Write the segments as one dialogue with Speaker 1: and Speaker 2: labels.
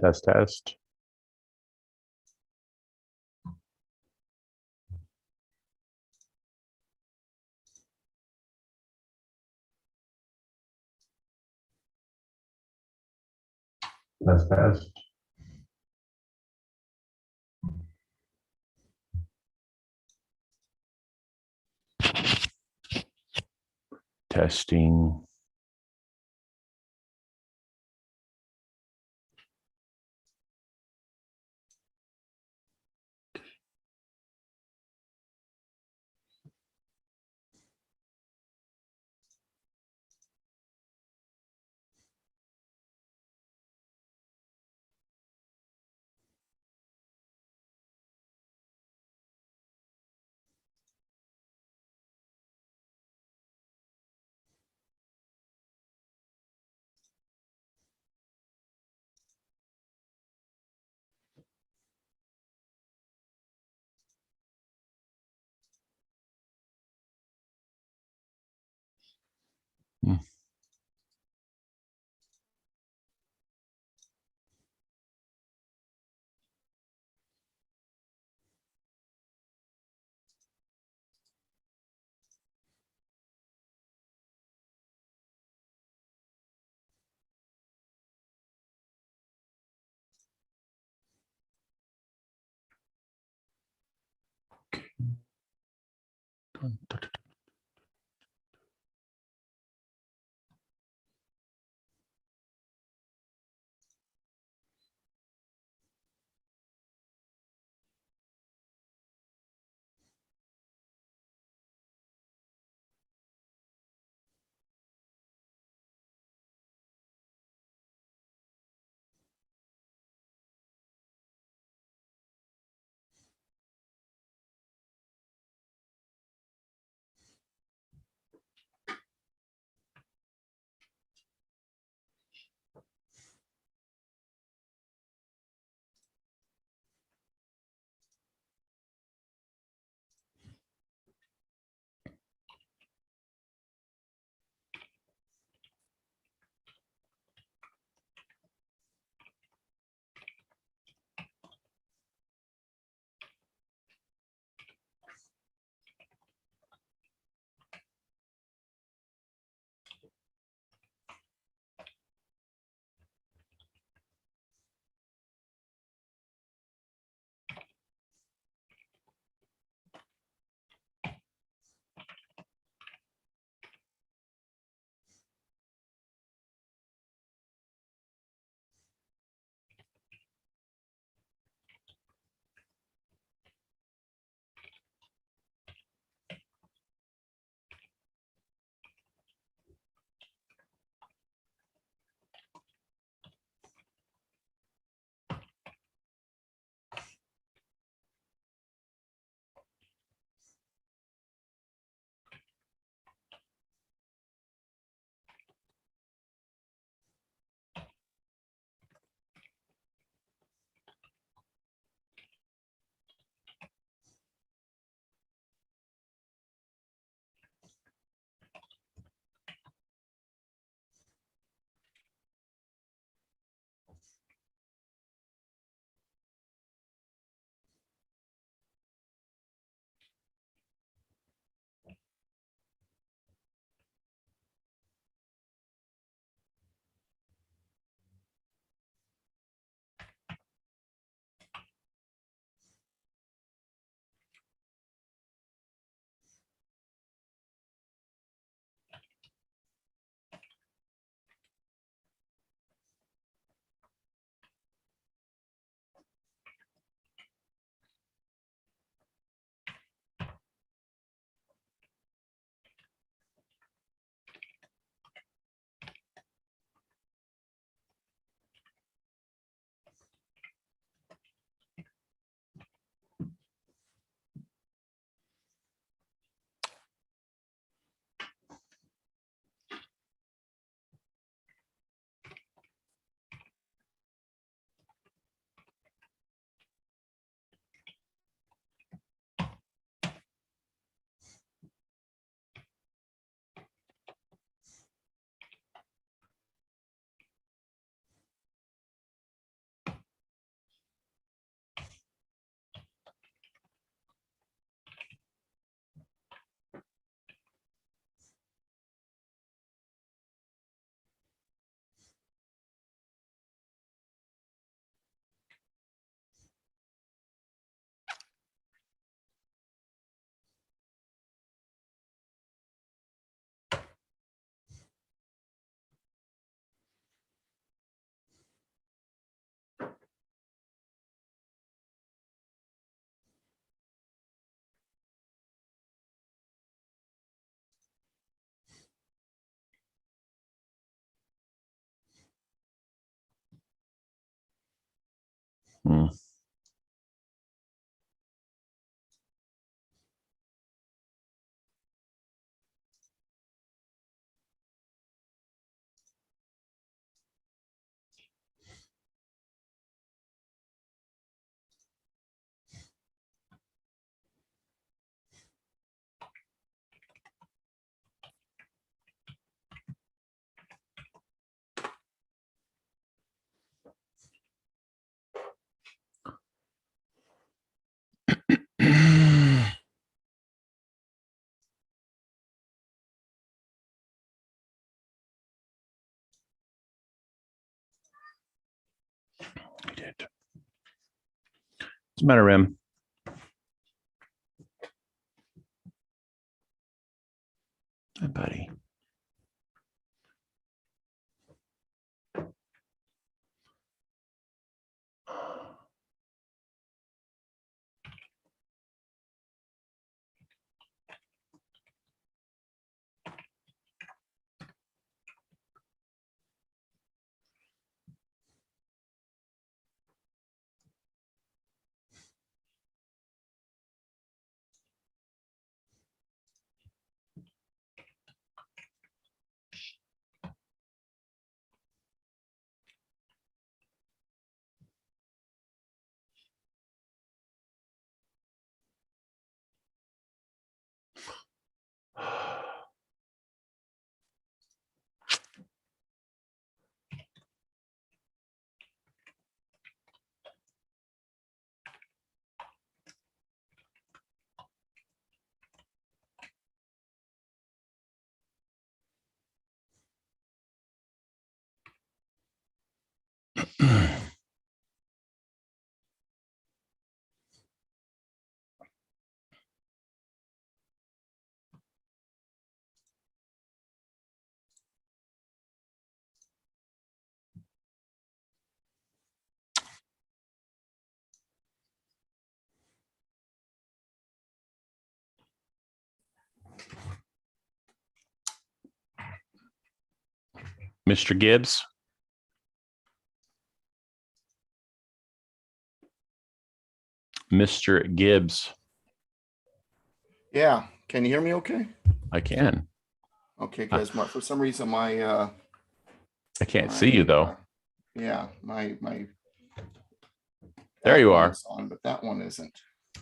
Speaker 1: Test, test. Test, test. Testing. Hmm. Hmm. We did. What's the matter, Rim? Hi, buddy. Mr. Gibbs. Mr. Gibbs.
Speaker 2: Yeah. Can you hear me okay?
Speaker 1: I can.
Speaker 2: Okay, guys. For some reason, my
Speaker 1: I can't see you though.
Speaker 2: Yeah, my
Speaker 1: There you are.
Speaker 2: on, but that one isn't.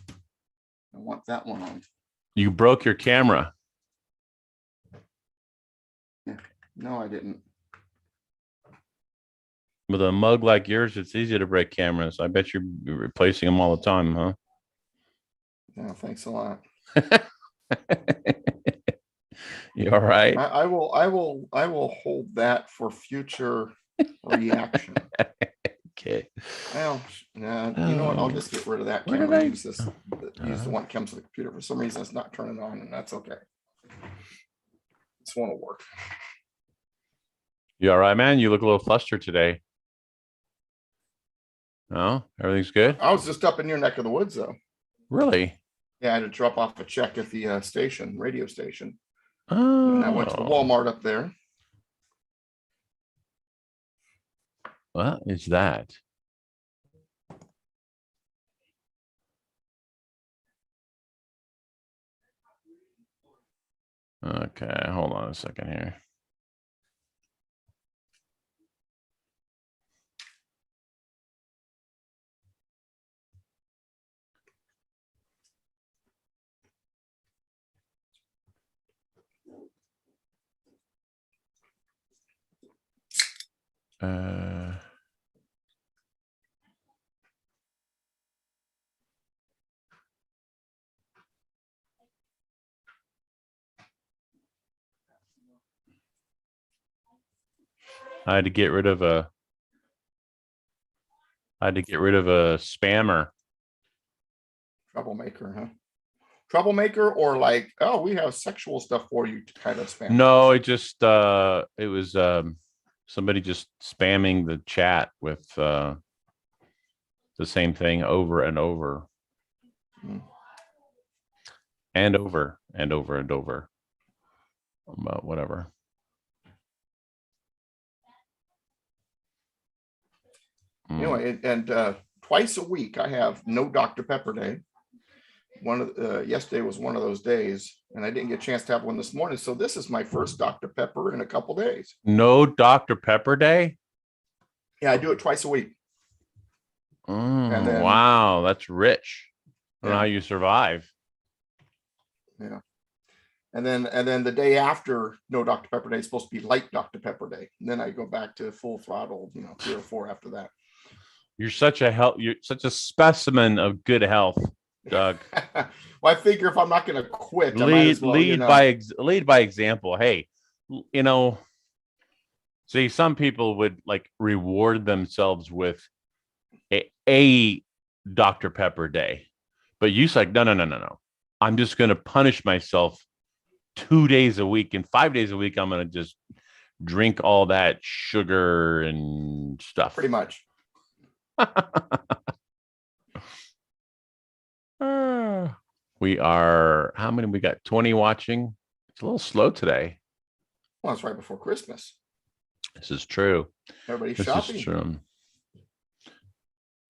Speaker 2: I want that one on.
Speaker 1: You broke your camera.
Speaker 2: Yeah. No, I didn't.
Speaker 1: With a mug like yours, it's easy to break cameras. I bet you're replacing them all the time, huh?
Speaker 2: Yeah, thanks a lot.
Speaker 1: You all right?
Speaker 2: I will hold that for future reaction.
Speaker 1: Okay.
Speaker 2: Well, you know what? I'll just get rid of that
Speaker 1: Where
Speaker 2: camera.
Speaker 1: did I-
Speaker 2: Use this. Use the one that comes with the computer. For some reason, it's not turning on, and that's okay. This one will work.
Speaker 1: You all right, man? You look a little flustered today. No, everything's good.
Speaker 2: I was just up in your neck of the woods, though.
Speaker 1: Really?
Speaker 2: Yeah, I had to drop off a check at the station, radio station.
Speaker 1: Oh.
Speaker 2: And I went to the Walmart up there.
Speaker 1: What is that? Okay, hold on a second here. I had to get rid of a spammer.
Speaker 2: Troublemaker, huh? Troublemaker, or like, oh, we have sexual stuff for you to kind of spam.
Speaker 1: No, it just it was somebody just spamming the chat with the same thing over and over. And over and over and over. But whatever.
Speaker 2: Anyway, and twice a week, I have no Dr. Pepper day. Yesterday was one of those days, and I didn't get a chance to have one this morning. So this is my first Dr. Pepper in a couple days.
Speaker 1: No Dr. Pepper day?
Speaker 2: Yeah, I do it twice a week. And then,
Speaker 1: wow, that's rich. I don't know
Speaker 2: Yeah.
Speaker 1: how you survive.
Speaker 2: Yeah. And then the day after no Dr. Pepper day is supposed to be light Dr. Pepper day. And then I go back to full throttle, 3 or 4 after that.
Speaker 1: You're such a specimen of good health, Doug.
Speaker 2: Well, I figure if I'm not going to quit, I might as well,
Speaker 1: lead by example. Hey, see, some people would like reward themselves with a Dr. Pepper day, but you said no. I'm just going to punish myself 2 days a week, and 5 days a week I'm going to just drink all that sugar and stuff.
Speaker 2: Pretty much.
Speaker 1: We are, how many we got? 20 watching. It's a little slow today.
Speaker 2: Well, it's right before Christmas.
Speaker 1: This is true.
Speaker 2: Everybody's shopping.
Speaker 1: This is true.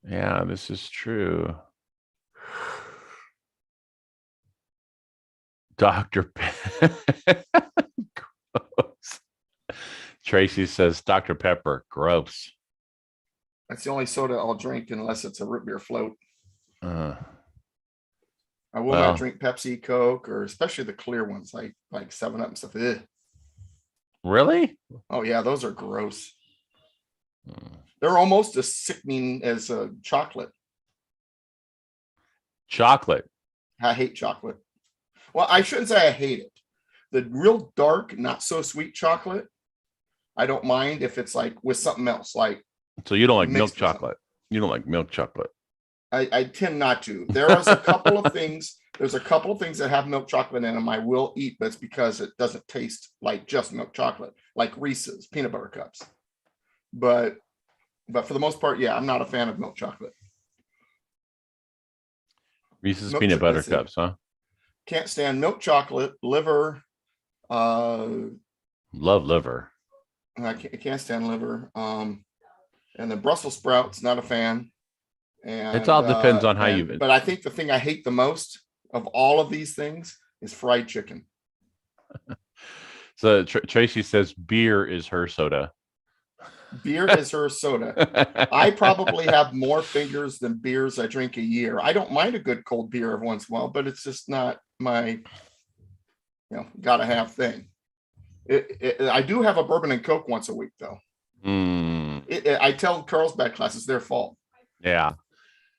Speaker 1: Yeah, this is true. Dr. Gross. Tracy says Dr. Pepper, gross.
Speaker 2: That's the only soda I'll drink unless it's a root beer float. I will not drink Pepsi, Coke, or especially the clear ones like 7-Up and stuff. Ugh.
Speaker 1: Really?
Speaker 2: Oh yeah, those are gross. They're almost as sickening as chocolate.
Speaker 1: Chocolate.
Speaker 2: I hate chocolate. Well, I shouldn't say I hate it. The real dark, not so sweet chocolate, I don't mind if it's like with something else. Like,
Speaker 1: so you don't like milk chocolate? You don't like milk chocolate?
Speaker 2: I tend not to. There's a couple of things that have milk chocolate in them I will eat, but it's because it doesn't taste like just milk chocolate, like Reese's peanut butter cups. But for the most part, yeah, I'm not a fan of milk chocolate.
Speaker 1: Reese's peanut butter cups, huh?
Speaker 2: Can't stand milk chocolate, liver.
Speaker 1: Love liver.
Speaker 2: I can't stand liver. And the Brussels sprouts, not a fan. And
Speaker 1: it all depends on how you.
Speaker 2: But I think the thing I hate the most of all of these things is fried chicken.
Speaker 1: So Tracy says beer is her soda.
Speaker 2: Beer is her soda. I probably have more fingers than beers I drink a year. I don't mind a good cold beer every once in a while, but it's just not my, gotta have thing. I do have a bourbon and Coke once a week though. I tell Carlsbad class it's their fault.
Speaker 1: Yeah.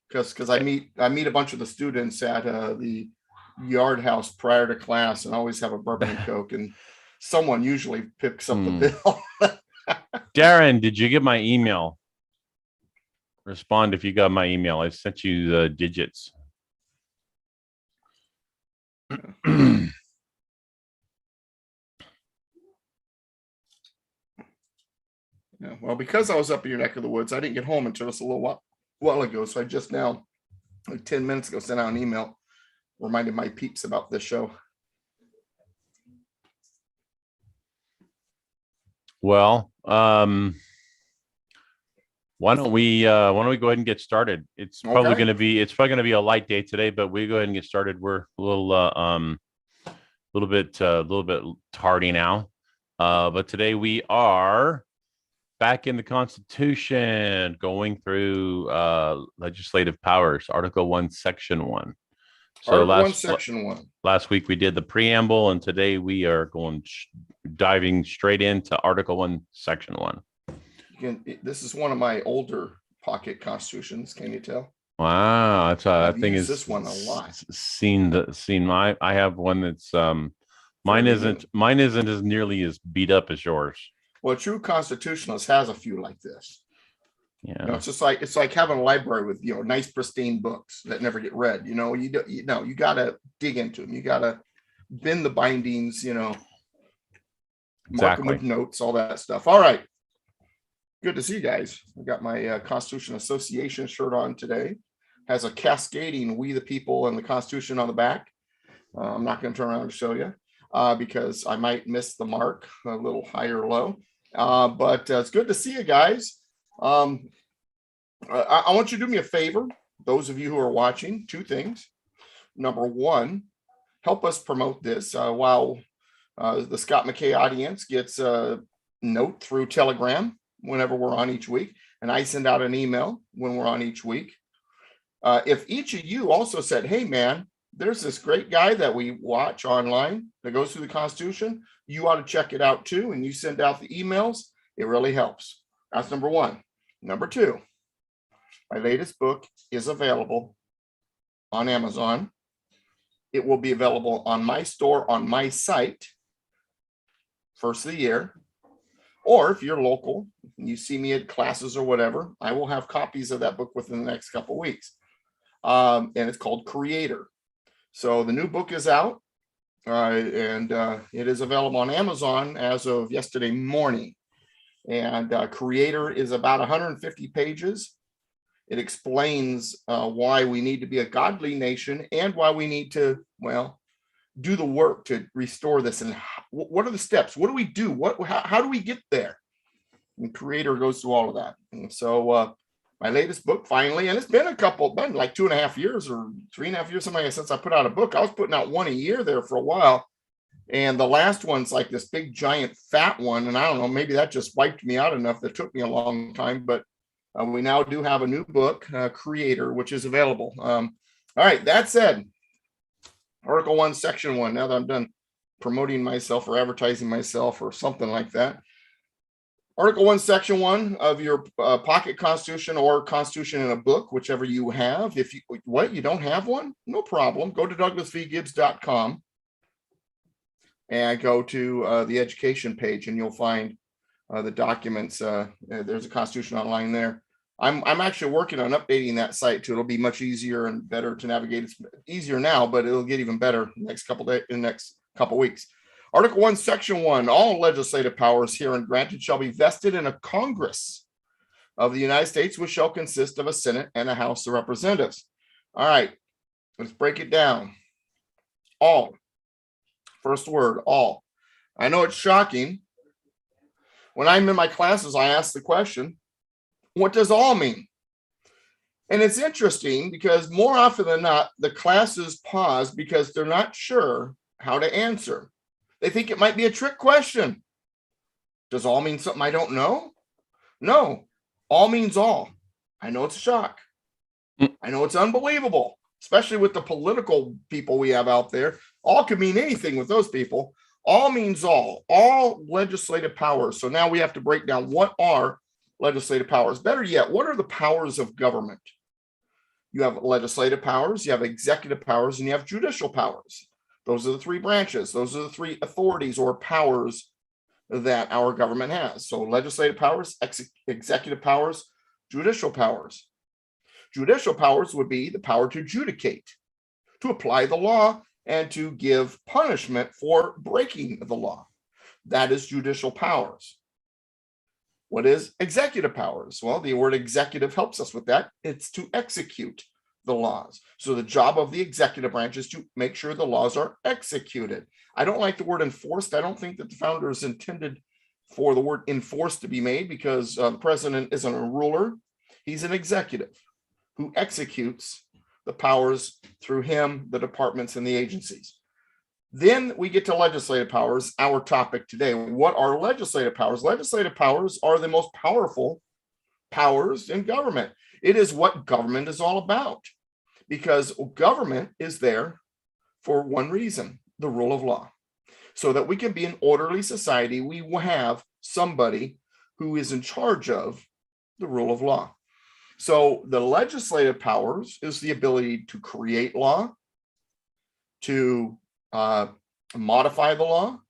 Speaker 2: Because I meet a bunch of the students at the yard house prior to class and always have a bourbon and Coke, and someone usually picks up the bill.
Speaker 1: Darren, did you get my email? Respond if you got my email. I sent you the digits.
Speaker 2: Yeah, well, because I was up in your neck of the woods, I didn't get home until just a little while ago. So I just now, like 10 minutes ago, sent out an email reminding my peeps about this show.
Speaker 1: Well, why don't we go ahead and get started? It's probably going to be a light day today, but we go ahead and get started. We're a little bit tardy now, but today we are back in the Constitution, going through legislative powers, Article 1, Section 1. So
Speaker 2: Section 1.
Speaker 1: Last week we did the preamble, and today we are diving straight into Article 1, Section 1.
Speaker 2: This is one of my older pocket constitutions. Can you tell?
Speaker 1: Wow, that thing is
Speaker 2: this one a lot.
Speaker 1: I have one that's mine isn't as nearly as beat up as yours.
Speaker 2: Well, a true constitutionalist has a few like this.
Speaker 1: Yeah,
Speaker 2: it's like having a library with nice pristine books that never get read. You got to dig into them. You got to bend the bindings. Mark them with notes, all that stuff. All right, good to see you guys. I got my Constitution Association shirt on today. Has a cascading "We the People" and the Constitution on the back. I'm not going to turn around and show you because I might miss the mark a little high or low. But it's good to see you guys. I want you to do me a favor, those of you who are watching, two things. Number one, help us promote this while the Scott McKay audience gets a note through Telegram whenever we're on each week, and I send out an email when we're on each week. If each of you also said, hey, man, there's this great guy that we watch online that goes through the Constitution, you ought to check it out too, and you send out the emails, it really helps. That's number one. Number two, my latest book is available on Amazon. It will be available on my store, on my site, first of the year. Or if you're local and you see me at classes or whatever, I will have copies of that book within the next couple of weeks. And it's called Creator. So the new book is out, and it is available on Amazon as of yesterday morning. And Creator is about 150 pages. It explains why we need to be a godly nation and why we need to, well, do the work to restore this. And what are the steps? What do we do? How do we get there? And Creator goes through all of that. And so my latest book finally, and it's been like 2.5 years or 3.5 years, something like, since I put out a book. I was putting out one a year there for a while. And the last one's like this big, giant, fat one. And I don't know, maybe that just wiped me out enough that took me a long time. But we now do have a new book, Creator, which is available. All right, that said, Article 1, Section 1, now that I'm done promoting myself or advertising myself or something like that. Article 1, Section 1 of your pocket Constitution or Constitution in a book, whichever you have. If you don't have one, no problem. Go to douglasvgibbs.com and go to the education page, and you'll find the documents. There's a Constitution online there. I'm actually working on updating that site too. It'll be much easier and better to navigate. It's easier now, but it'll get even better in the next couple weeks. Article 1, Section 1, all legislative powers herein granted shall be vested in a Congress of the United States, which shall consist of a Senate and a House of Representatives. All right, let's break it down. All. First word, all. I know it's shocking. When I'm in my classes, I ask the question, what does all mean? And it's interesting because more often than not, the classes pause because they're not sure how to answer. They think it might be a trick question. Does all mean something I don't know? No, all means all. I know it's a shock. I know it's unbelievable, especially with the political people we have out there. All could mean anything with those people. All means all legislative powers. So now we have to break down what are legislative powers. Better yet, what are the powers of government? You have legislative powers, you have executive powers, and you have judicial powers. Those are the three branches. Those are the three authorities or powers that our government has. So legislative powers, executive powers, judicial powers. Judicial powers would be the power to adjudicate, to apply the law, and to give punishment for breaking the law. That is judicial powers. What is executive powers? Well, the word executive helps us with that. It's to execute the laws. So the job of the executive branch is to make sure the laws are executed. I don't like the word enforced. I don't think that the founders intended for the word enforced to be made, because the president isn't a ruler. He's an executive who executes the powers through him, the departments, and the agencies. Then we get to legislative powers, our topic today. What are legislative powers? Legislative powers are the most powerful powers in government. It is what government is all about, because government is there for one reason, the rule of law. So that we can be an orderly society, we will have somebody who is in charge of the rule of law. So the legislative powers is the ability to create law, to modify the law,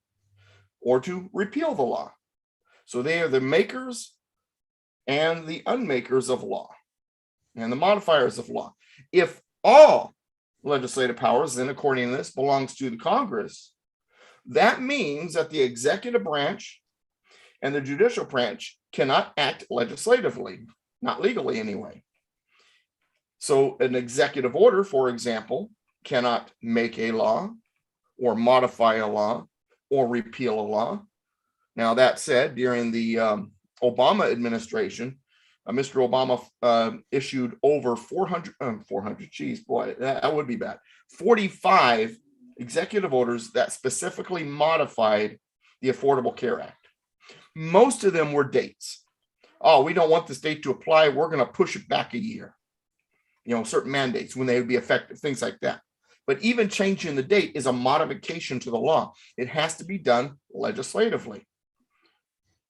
Speaker 2: or to repeal the law. So they are the makers and the unmakers of law and the modifiers of law. If all legislative powers, then according to this, belongs to the Congress, that means that the executive branch and the judicial branch cannot act legislatively, not legally anyway. So an executive order, for example, cannot make a law or modify a law or repeal a law. Now, that said, during the Obama administration, Mr. Obama issued over 400, geez, boy, that would be bad, 45 executive orders that specifically modified the Affordable Care Act. Most of them were dates. Oh, we don't want this date to apply. We're going to push it back a year. Certain mandates when they would be effective, things like that. But even changing the date is a modification to the law. It has to be done legislatively,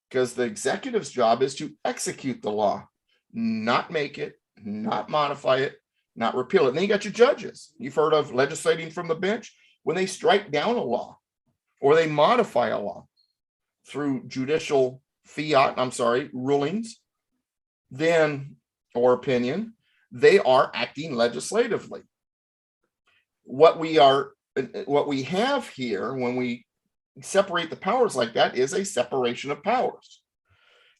Speaker 2: because the executive's job is to execute the law, not make it, not modify it, not repeal it. And then you got your judges. You've heard of legislating from the bench. When they strike down a law or they modify a law through judicial rulings, then, or opinion, they are acting legislatively. What we have here when we separate the powers like that is a separation of powers.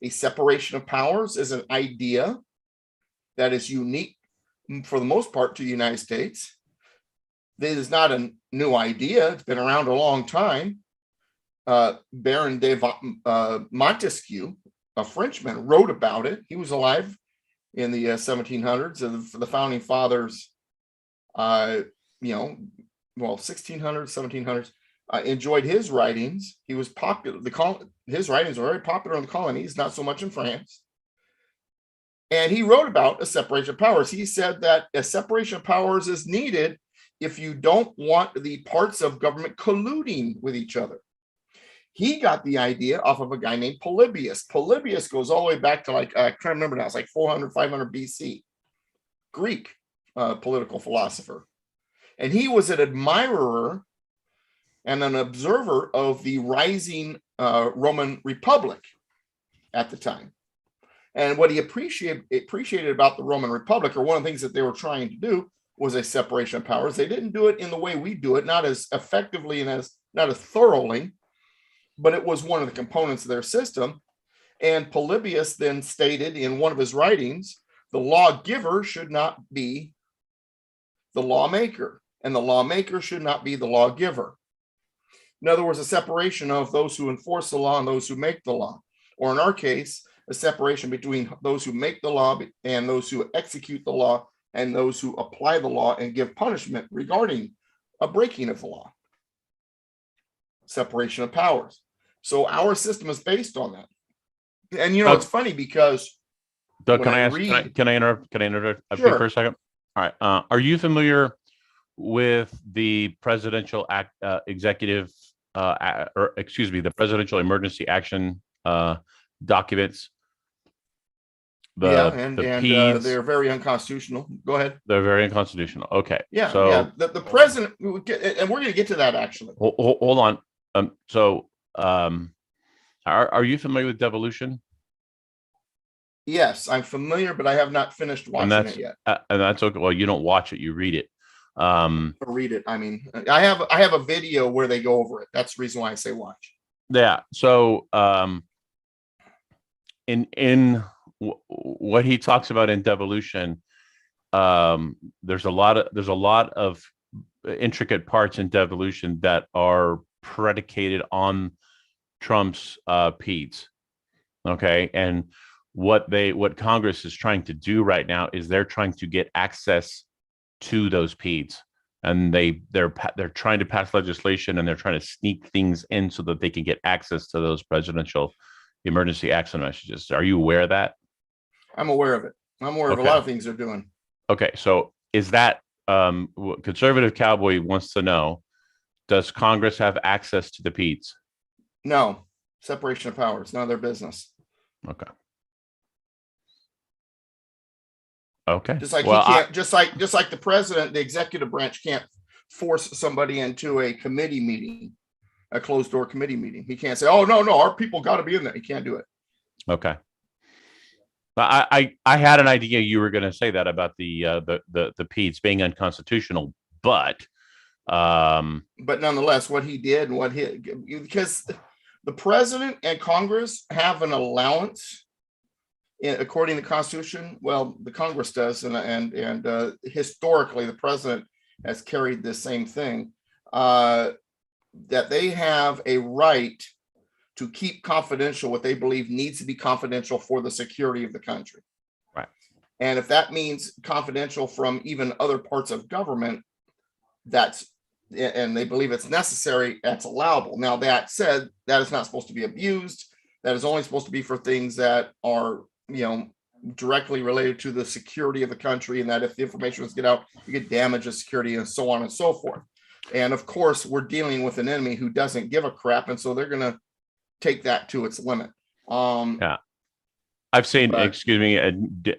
Speaker 2: A separation of powers is an idea that is unique for the most part to the United States. This is not a new idea. It's been around a long time. Baron de Montesquieu, a Frenchman, wrote about it. He was alive in the 1700s, and the founding fathers, 1600s, 1700s, enjoyed his writings. He was popular. His writings were very popular in the colonies, not so much in France. And he wrote about a separation of powers. He said that a separation of powers is needed if you don't want the parts of government colluding with each other. He got the idea off of a guy named Polybius. Polybius goes all the way back to I can't remember now, it's like 400, 500 BC, Greek political philosopher. And he was an admirer and an observer of the rising Roman Republic at the time. And what he appreciated about the Roman Republic, or one of the things that they were trying to do, was a separation of powers. They didn't do it in the way we do it, not as effectively and not as thoroughly, but it was one of the components of their system. And Polybius then stated in one of his writings, the lawgiver should not be the lawmaker, and the lawmaker should not be the lawgiver. In other words, a separation of those who enforce the law and those who make the law, or in our case, a separation between those who make the law and those who execute the law and those who apply the law and give punishment regarding a breaking of the law. Separation of powers. So our system is based on that. And it's funny because
Speaker 1: Doug, can I interrupt
Speaker 2: Sure.
Speaker 1: you for a second? All right. Are you familiar with the presidential the presidential emergency action documents?
Speaker 2: They're very unconstitutional. Go ahead.
Speaker 1: They're very unconstitutional. Okay.
Speaker 2: Yeah. So the president, and we're going to get to that actually.
Speaker 1: Hold on. Are you familiar with devolution?
Speaker 2: Yes, I'm familiar, but I have not finished watching it yet.
Speaker 1: And that's okay. Well, you don't watch it; you read it.
Speaker 2: Read it. I mean, I have a video where they go over it. That's the reason why I say watch.
Speaker 1: Yeah. So, in what he talks about in devolution, there's a lot of intricate parts in devolution that are predicated on Trump's PEDs. Okay, and what Congress is trying to do right now is they're trying to get access to those PEDs, and they're trying to pass legislation, and they're trying to sneak things in so that they can get access to those presidential emergency action messages. Are you aware of that?
Speaker 2: I'm aware of it. I'm aware of a lot of things they're doing.
Speaker 1: Okay, so is that conservative cowboy wants to know? Does Congress have access to the PEDs?
Speaker 2: No, separation of powers, none of their business.
Speaker 1: Okay. Okay.
Speaker 2: Just like he can't, just like the president, the executive branch can't force somebody into a committee meeting, a closed door committee meeting. He can't say, "Oh no, our people got to be in there." He can't do it.
Speaker 1: Okay. I had an idea you were going to say that about the PEDs being unconstitutional, but
Speaker 2: nonetheless, what he did, because the president and Congress have an allowance, according to the Constitution. Well, the Congress does, and historically, the president has carried this same thing, that they have a right to keep confidential what they believe needs to be confidential for the security of the country. And if that means confidential from even other parts of government, and they believe it's necessary, that's allowable. Now, that said, that is not supposed to be abused. That is only supposed to be for things that are, directly related to the security of the country, and that if the information was get out, you could damage the security and so on and so forth. And of course, we're dealing with an enemy who doesn't give a crap, and so they're going to take that to its limit.
Speaker 1: Yeah. I've seen, excuse me,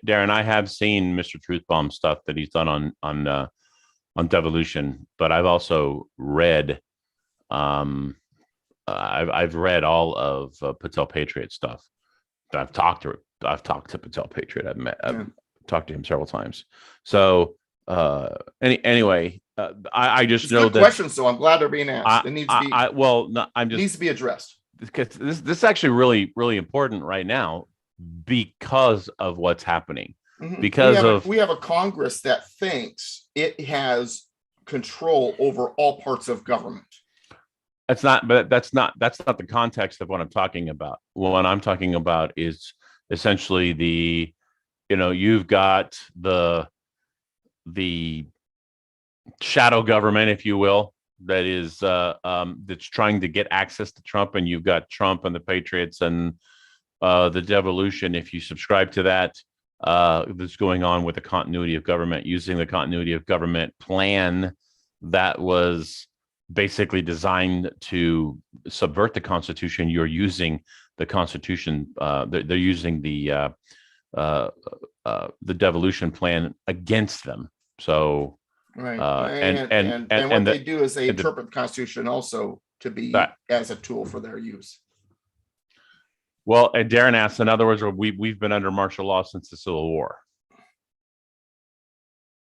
Speaker 1: Darren, I have seen Mr. Truthbomb stuff that he's done on devolution, but I've also read, I've read all of Patel Patriot stuff. I've talked to Patel Patriot. I've talked to him several times. So anyway, I just know
Speaker 2: that questions. So I'm glad they're being asked. It needs to be. Needs to be addressed.
Speaker 1: Because this is actually really, really important right now because of what's happening.
Speaker 2: Mm-hmm.
Speaker 1: Because
Speaker 2: we have a Congress that thinks it has control over all parts of government.
Speaker 1: That's not the context of what I'm talking about. What I'm talking about is essentially you've got the shadow government, if you will, that is that's trying to get access to Trump, and you've got Trump and the Patriots and the devolution. If you subscribe to that, that's going on with the continuity of government, using the continuity of government plan that was basically designed to subvert the Constitution. You're using the Constitution. They're using the devolution plan against them. So.
Speaker 2: Right. And what they do is they interpret the Constitution also to be as a tool for their use.
Speaker 1: Well, and Darren asked, in other words, we've been under martial law since the Civil War.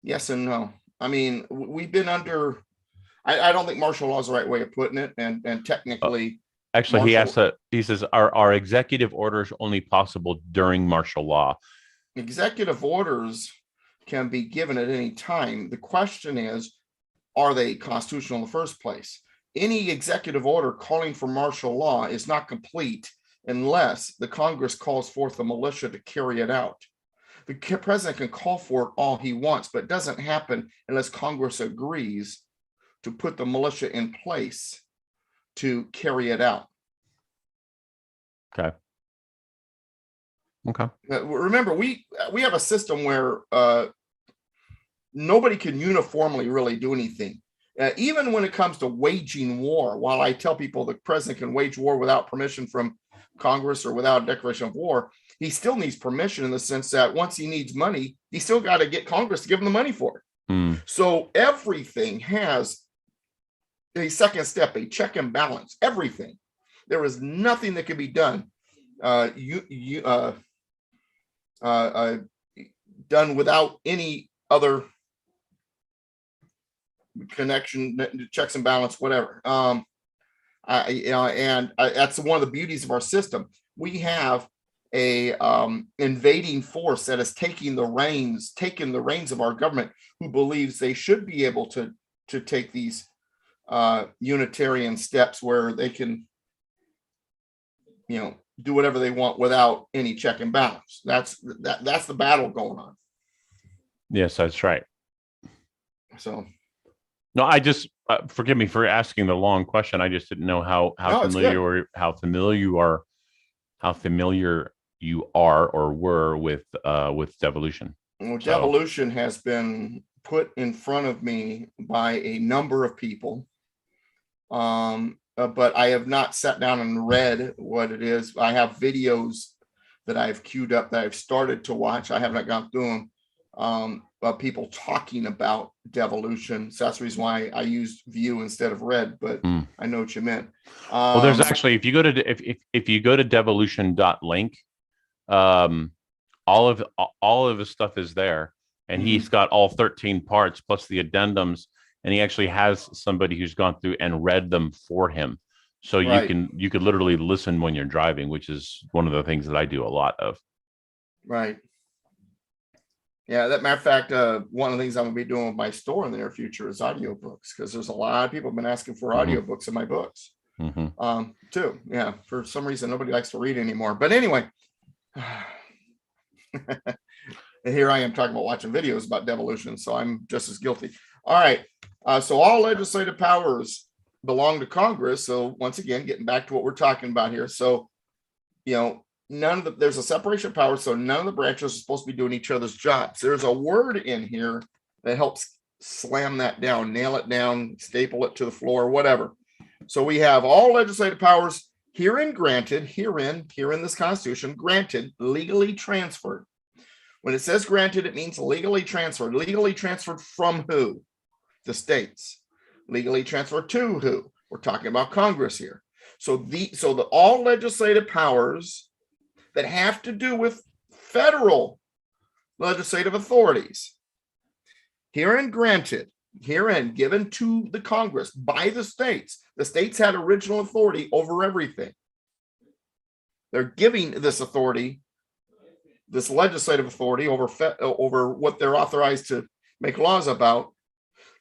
Speaker 2: Yes and no. I mean, we've been under, I don't think martial law is the right way of putting it. And technically.
Speaker 1: Actually, he says, are executive orders only possible during martial law?
Speaker 2: Executive orders can be given at any time. The question is, are they constitutional in the first place? Any executive order calling for martial law is not complete unless the Congress calls forth the militia to carry it out. The president can call for it all he wants, but it doesn't happen unless Congress agrees to put the militia in place to carry it out.
Speaker 1: Okay.
Speaker 2: Remember, we have a system where nobody can uniformly really do anything. Even when it comes to waging war, while I tell people the president can wage war without permission from Congress or without a declaration of war, he still needs permission in the sense that once he needs money, he still got to get Congress to give him the money for it. So everything has a second step, a check and balance, everything. There is nothing that can be done done without any other connection, checks and balance, whatever. That's one of the beauties of our system. We have a invading force that is taking the reins of our government, who believes they should be able to take these unitarian steps where they can, do whatever they want without any check and balance. That's the battle going on.
Speaker 1: Yes, that's right.
Speaker 2: So,
Speaker 1: no, I just forgive me for asking the long question. I just didn't know how familiar you are or were with devolution.
Speaker 2: Well, devolution has been put in front of me by a number of people. But I have not sat down and read what it is. I have videos that I've queued up that I've started to watch. I haven't gone through them. Of people talking about devolution. So that's the reason why I used view instead of read, but I know what you meant.
Speaker 1: Well, there's actually, if you go to devolution.link, all of his stuff is there, and he's got all 13 parts plus the addendums. And he actually has somebody who's gone through and read them for him. So you could literally listen when you're driving, which is one of the things that I do a lot of.
Speaker 2: Right. Yeah, that matter of fact, one of the things I'm gonna be doing with my store in the near future is audiobooks, because there's a lot of people have been asking for audiobooks in my books. Too. Yeah. For some reason nobody likes to read anymore. But anyway. And here I am talking about watching videos about devolution, so I'm just as guilty. All right. So all legislative powers belong to Congress. So once again, getting back to what we're talking about here. So, there's a separation of powers. So none of the branches are supposed to be doing each other's jobs. There's a word in here that helps slam that down, nail it down, staple it to the floor, whatever. So we have all legislative powers herein granted, herein this Constitution, granted, legally transferred. When it says granted, it means legally transferred. Legally transferred from who? The states. Legally transferred to who? We're talking about Congress here. So all legislative powers that have to do with federal legislative authorities, herein granted, herein given to the Congress by the states. The states had original authority over everything. They're giving this authority, this legislative authority over what they're authorized to make laws about,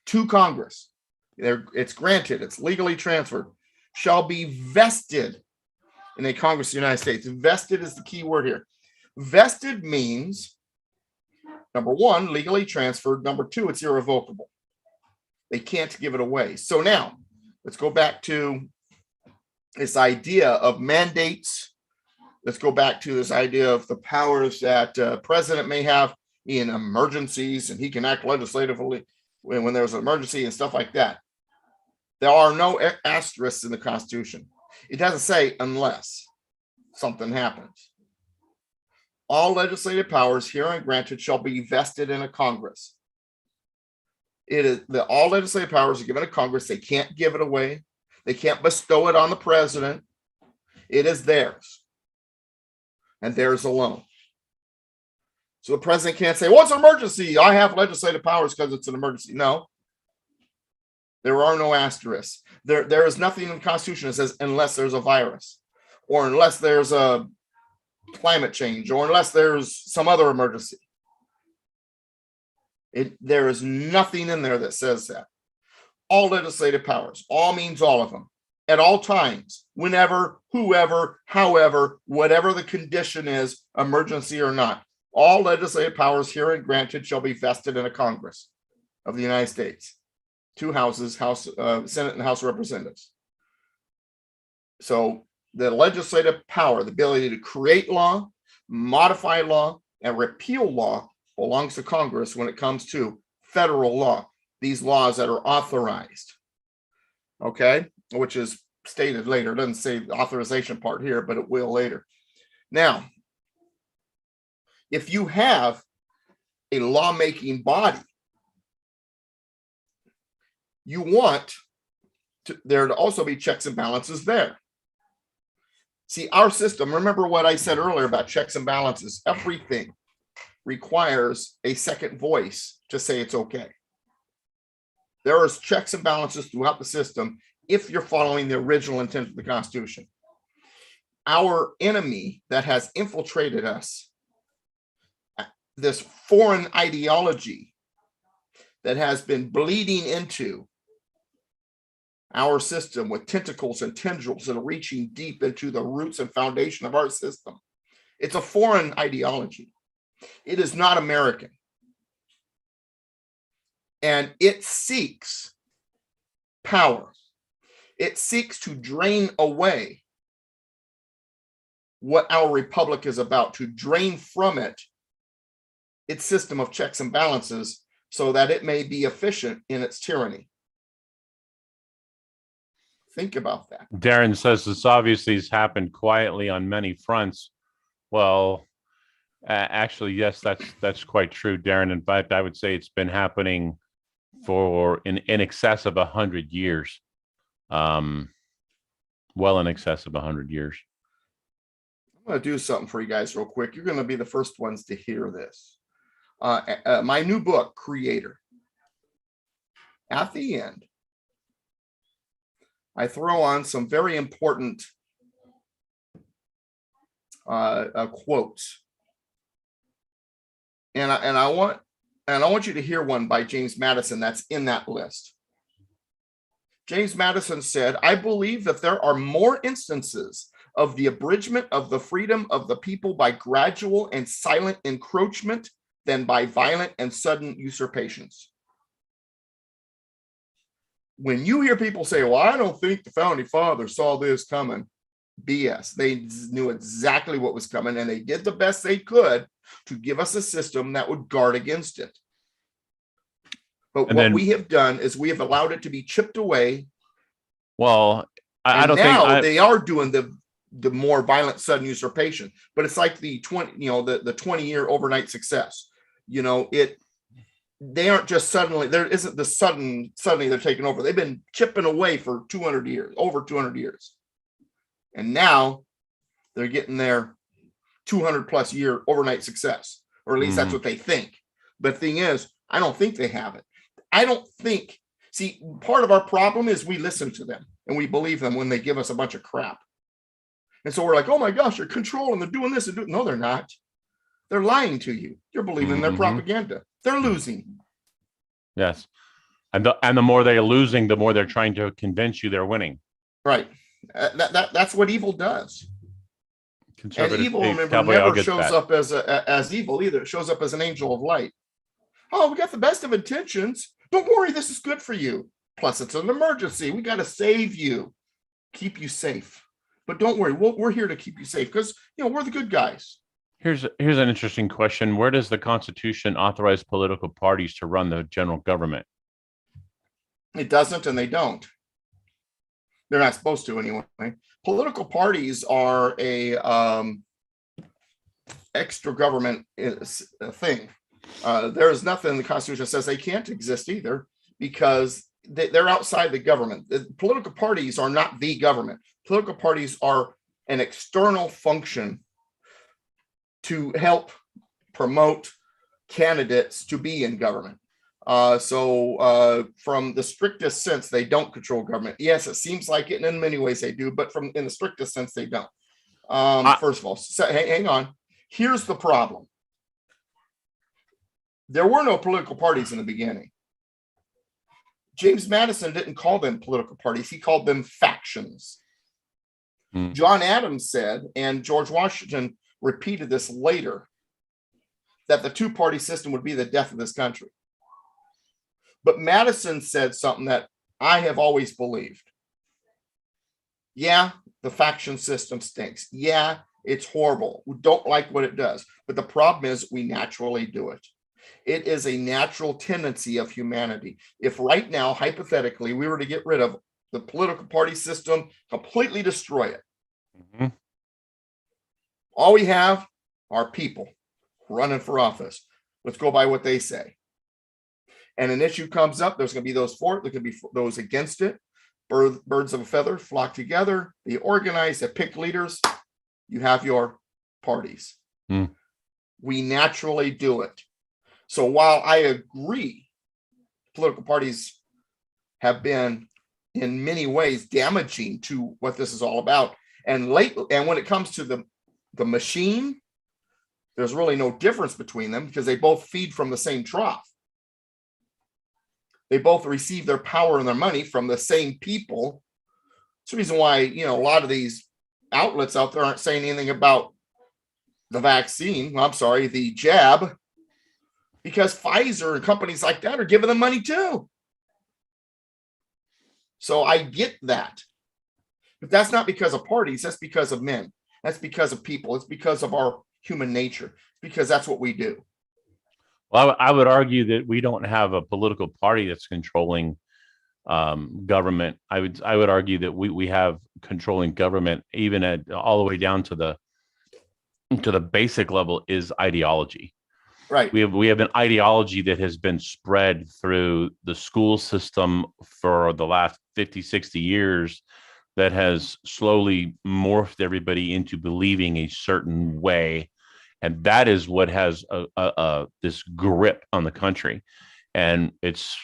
Speaker 2: to Congress. It's granted, it's legally transferred, shall be vested in a Congress of the United States. Vested is the key word here. Vested means, number one, legally transferred. Number two, it's irrevocable. They can't give it away. So now let's go back to this idea of mandates. Let's go back to this idea of the powers that president may have in emergencies, and he can act legislatively when there's an emergency and stuff like that. There are no asterisks in the Constitution. It doesn't say unless something happens. All legislative powers herein granted shall be vested in a Congress. It is all legislative powers are given to Congress. They can't give it away. They can't bestow it on the president. It is theirs, and theirs alone. So the president can't say, "What's an emergency? I have legislative powers because it's an emergency." No, there are no asterisks. There is nothing in the Constitution that says unless there's a virus, or unless there's a climate change, or unless there's some other emergency. There is nothing in there that says that. All legislative powers, all means all of them, at all times, whenever, whoever, however, whatever the condition is, emergency or not, all legislative powers herein granted shall be vested in a Congress of the United States. Two houses, Senate and House of Representatives. So the legislative power, the ability to create law, modify law, and repeal law belongs to Congress when it comes to federal law, these laws that are authorized, okay, which is stated later. It doesn't say the authorization part here, but it will later. Now, if you have a lawmaking body, you want there to also be checks and balances there. See, our system, remember what I said earlier about checks and balances, everything requires a second voice to say it's okay. There is checks and balances throughout the system if you're following the original intent of the Constitution. Our enemy that has infiltrated us, this foreign ideology that has been bleeding into our system with tentacles and tendrils that are reaching deep into the roots and foundation of our system. It's a foreign ideology. It is not American. And it seeks power. It seeks to drain away what our republic is about, to drain from it its system of checks and balances so that it may be efficient in its tyranny. Think about that.
Speaker 1: Darren says this obviously has happened quietly on many fronts. Well, actually, yes, that's quite true, Darren. In fact, I would say it's been happening for in excess of 100 years. Well, in excess of 100 years.
Speaker 2: I'm going to do something for you guys real quick. You're going to be the first ones to hear this. My new book, Creator. At the end, I throw on some very important quotes, and I want you to hear one by James Madison that's in that list. James Madison said, "I believe that there are more instances of the abridgment of the freedom of the people by gradual and silent encroachment than by violent and sudden usurpations. When you hear people say, well, I don't think the founding fathers saw this coming, BS. They knew exactly what was coming, and they did the best they could to give us a system that would guard against it. But what we have done is we have allowed it to be chipped away.
Speaker 1: Well, I don't
Speaker 2: now
Speaker 1: think
Speaker 2: they are doing the more violent sudden usurpation, but it's like the 20-year overnight success. They aren't just suddenly, there isn't the suddenly they're taking over. They've been chipping away for 200 years, over 200 years. And now they're getting their 200 plus year overnight success, or at least that's what they think. But the thing is, I don't think they have it. See, part of our problem is we listen to them and we believe them when they give us a bunch of crap. And so we're like, oh my gosh, they're controlling, they're doing this and doing. No, they're not. They're lying to you. You're believing their propaganda. They're losing.
Speaker 1: Yes. And the more they're losing, the more they're trying to convince you they're winning.
Speaker 2: Right. That's what evil does. And evil, remember, never shows up as evil either. It shows up as an angel of light. Oh, we got the best of intentions. Don't worry, this is good for you. Plus, it's an emergency. We got to save you, keep you safe. But don't worry, we're here to keep you safe because we're the good guys.
Speaker 1: Here's an interesting question. Where does the Constitution authorize political parties to run the general government?
Speaker 2: It doesn't, and they don't. They're not supposed to anyway. Political parties are a extra government thing. There is nothing in the Constitution that says they can't exist either, because they're outside the government. The political parties are not the government. Political parties are an external function to help promote candidates to be in government. So from the strictest sense, they don't control government. Yes, it seems like it, and in many ways they do, but in the strictest sense, they don't. First of all, hang on. Here's the problem. There were no political parties in the beginning. James Madison didn't call them political parties. He called them factions. John Adams said, and George Washington repeated this later, that the two-party system would be the death of this country. But Madison said something that I have always believed. Yeah, the faction system stinks. Yeah, it's horrible. We don't like what it does. But the problem is we naturally do it. It is a natural tendency of humanity. If right now, hypothetically, we were to get rid of the political party system, completely destroy it, all we have are people running for office. Let's go by what they say. And an issue comes up, there's going to be those for it, there could be those against it. Birds of a feather flock together. They organize, they pick leaders. You have your parties. We naturally do it. So while I agree, political parties have been in many ways damaging to what this is all about. And when it comes to the machine, there's really no difference between them because they both feed from the same trough. They both receive their power and their money from the same people. It's the reason why, a lot of these outlets out there aren't saying anything about the vaccine. I'm sorry, the jab, because Pfizer and companies like that are giving them money too. So I get that. But that's not because of parties. That's because of men. That's because of people. It's because of our human nature. Because that's what we do.
Speaker 1: Well, I would argue that we don't have a political party that's controlling government. I would argue that we have controlling government, even at all the way down to the basic level, is ideology.
Speaker 2: Right.
Speaker 1: We have an ideology that has been spread through the school system for the last 50, 60 years that has slowly morphed everybody into believing a certain way. And that is what has this grip on the country. And it's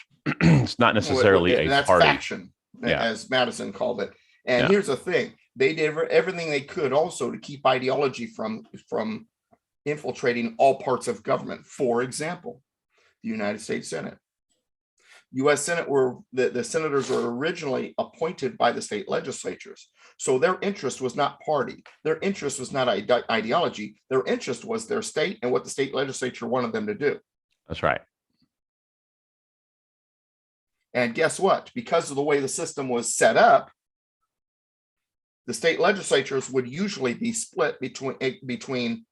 Speaker 1: not necessarily a party.
Speaker 2: Faction, as Madison called it. And here's the thing. They did everything they could also to keep ideology from infiltrating all parts of government. For example, the United States Senate. U.S. Senate the senators were originally appointed by the state legislatures. So their interest was not party. Their interest was not ideology. Their interest was their state and what the state legislature wanted them to do.
Speaker 1: That's right.
Speaker 2: And guess what? Because of the way the system was set up, the state legislatures would usually be split between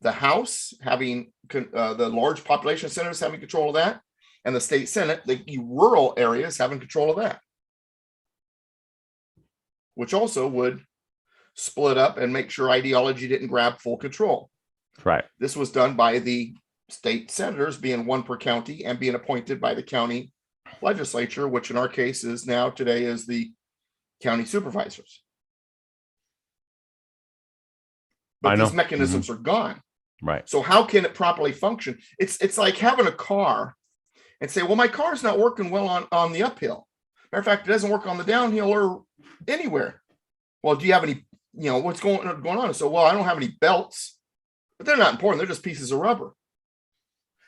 Speaker 2: the House having the large population centers having control of that, and the state Senate, the rural areas having control of that, which also would split up and make sure ideology didn't grab full control.
Speaker 1: Right.
Speaker 2: This was done by the state senators being one per county and being appointed by the county legislature, which in our case is now today is the county supervisors. But these mechanisms are gone.
Speaker 1: Right.
Speaker 2: So how can it properly function? It's like having a car and say, well, my car's not working well on the uphill. Matter of fact, it doesn't work on the downhill or anywhere. Well, do you have any, what's going on? So, well, I don't have any belts, but they're not important. They're just pieces of rubber.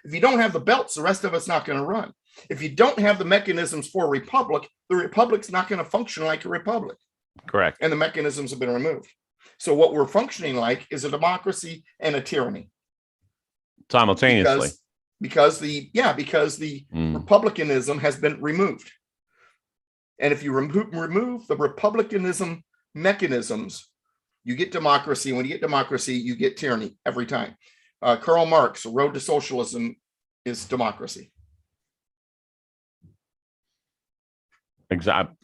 Speaker 2: If you don't have the belts, the rest of it's not going to run. If you don't have the mechanisms for a republic, the republic's not going to function like a republic.
Speaker 1: Correct.
Speaker 2: And the mechanisms have been removed. So what we're functioning like is a democracy and a tyranny.
Speaker 1: Simultaneously.
Speaker 2: Because the republicanism has been removed. And if you remove the republicanism mechanisms, you get democracy. When you get democracy, you get tyranny every time. Karl Marx, Road to Socialism is democracy.
Speaker 1: Exactly.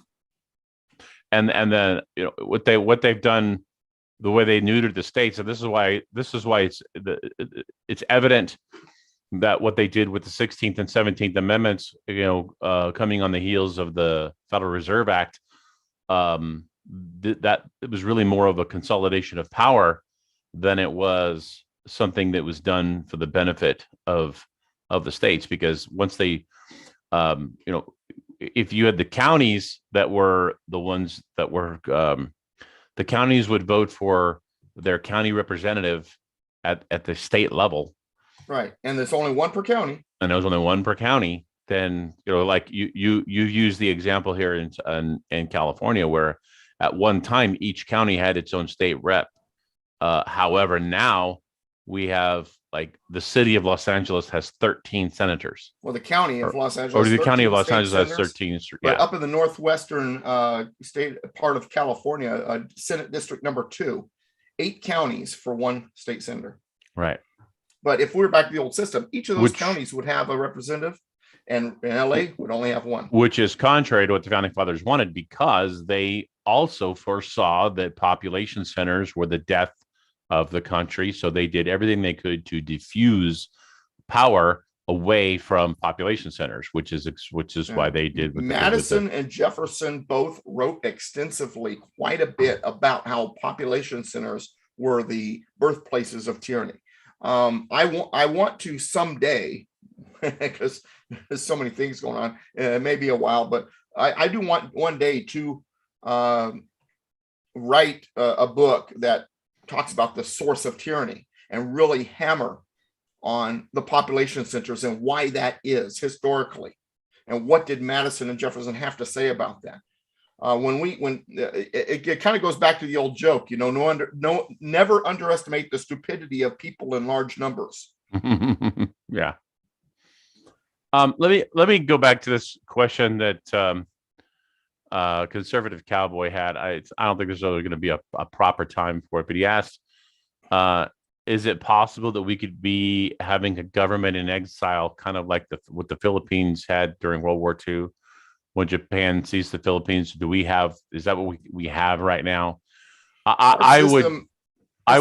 Speaker 1: And then what they've done, the way they neutered the states, and this is why it's evident that what they did with the 16th and 17th Amendments, coming on the heels of the Federal Reserve Act, that it was really more of a consolidation of power than it was something that was done for the benefit of the states. Because once they, if you had the counties that were the ones that were, the counties would vote for their county representative at the state level.
Speaker 2: Right. And there's only one per county.
Speaker 1: And there was only one per county. Then, like you use the example here in California, where at one time each county had its own state rep. However, now we have, like, the city of Los Angeles has 13 senators.
Speaker 2: Well, the county of Los Angeles,
Speaker 1: or the county of Los Angeles has 13.
Speaker 2: But up in the northwestern state part of California, Senate District number 2, 8 counties for one state senator.
Speaker 1: Right.
Speaker 2: But if we were back to the old system, each of those counties would have a representative, and LA would only have one.
Speaker 1: Which is contrary to what the founding fathers wanted, because they also foresaw that population centers were the death of the country. So they did everything they could to diffuse power away from population centers, which is why they did.
Speaker 2: Madison and Jefferson both wrote extensively, quite a bit, about how population centers were the birthplaces of tyranny. I want to someday, because there's so many things going on, it may be a while, but I do want one day to write a book that talks about the source of tyranny and really hammer on the population centers and why that is historically, and what did Madison and Jefferson have to say about that. It kind of goes back to the old joke, never underestimate the stupidity of people in large numbers.
Speaker 1: Yeah. Let me go back to this question that Conservative Cowboy had. I don't think there's really going to be a proper time for it, but he asked, is it possible that we could be having a government in exile, kind of like what the Philippines had during World War II? When Japan seized the Philippines, is that what we have right now? The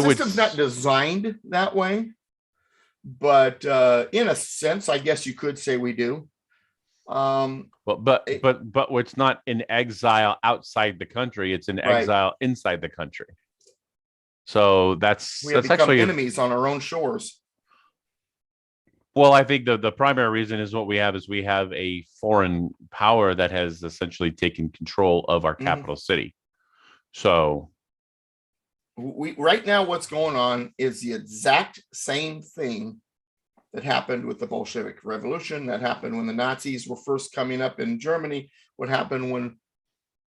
Speaker 1: system's not designed that way,
Speaker 2: but in a sense, I guess you could say we do.
Speaker 1: But it's not in exile outside the country; it's in exile inside the country. So that's actually
Speaker 2: enemies on our own shores.
Speaker 1: Well, I think the primary reason is we have a foreign power that has essentially taken control of our capital city. So
Speaker 2: right now what's going on is the exact same thing That happened with the Bolshevik Revolution. That happened when the Nazis were first coming up in Germany. What happened when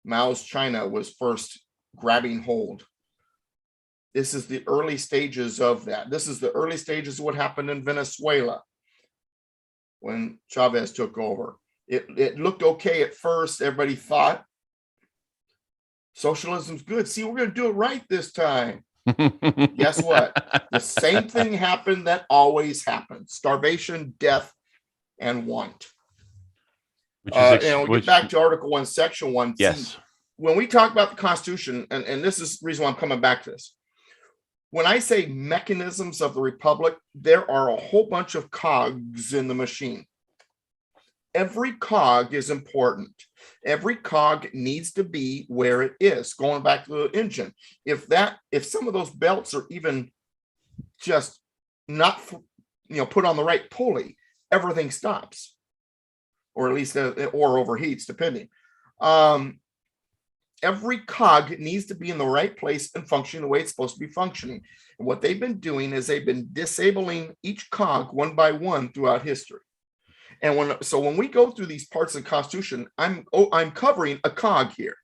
Speaker 2: Mao's China was first grabbing hold. This is the early stages of that. This is the early stages of what happened in Venezuela when Chavez took over. It looked okay at first. Everybody thought socialism's good. See, we're going to do it right this time. Guess what? The same thing happened that always happens: starvation, death, and want. We get back to Article 1, Section 1.
Speaker 1: Yes.
Speaker 2: See, when we talk about the Constitution, and this is the reason why I'm coming back to this. When I say mechanisms of the Republic, there are a whole bunch of cogs in the machine. Every cog is important. Every cog needs to be where it is. Going back to the engine, if some of those belts are even just not, put on the right pulley, everything stops, or at least or overheats, depending. Every cog needs to be in the right place and functioning the way it's supposed to be functioning. And what they've been doing is they've been disabling each cog one by one throughout history. And when we go through these parts of the Constitution, I'm covering a cog here.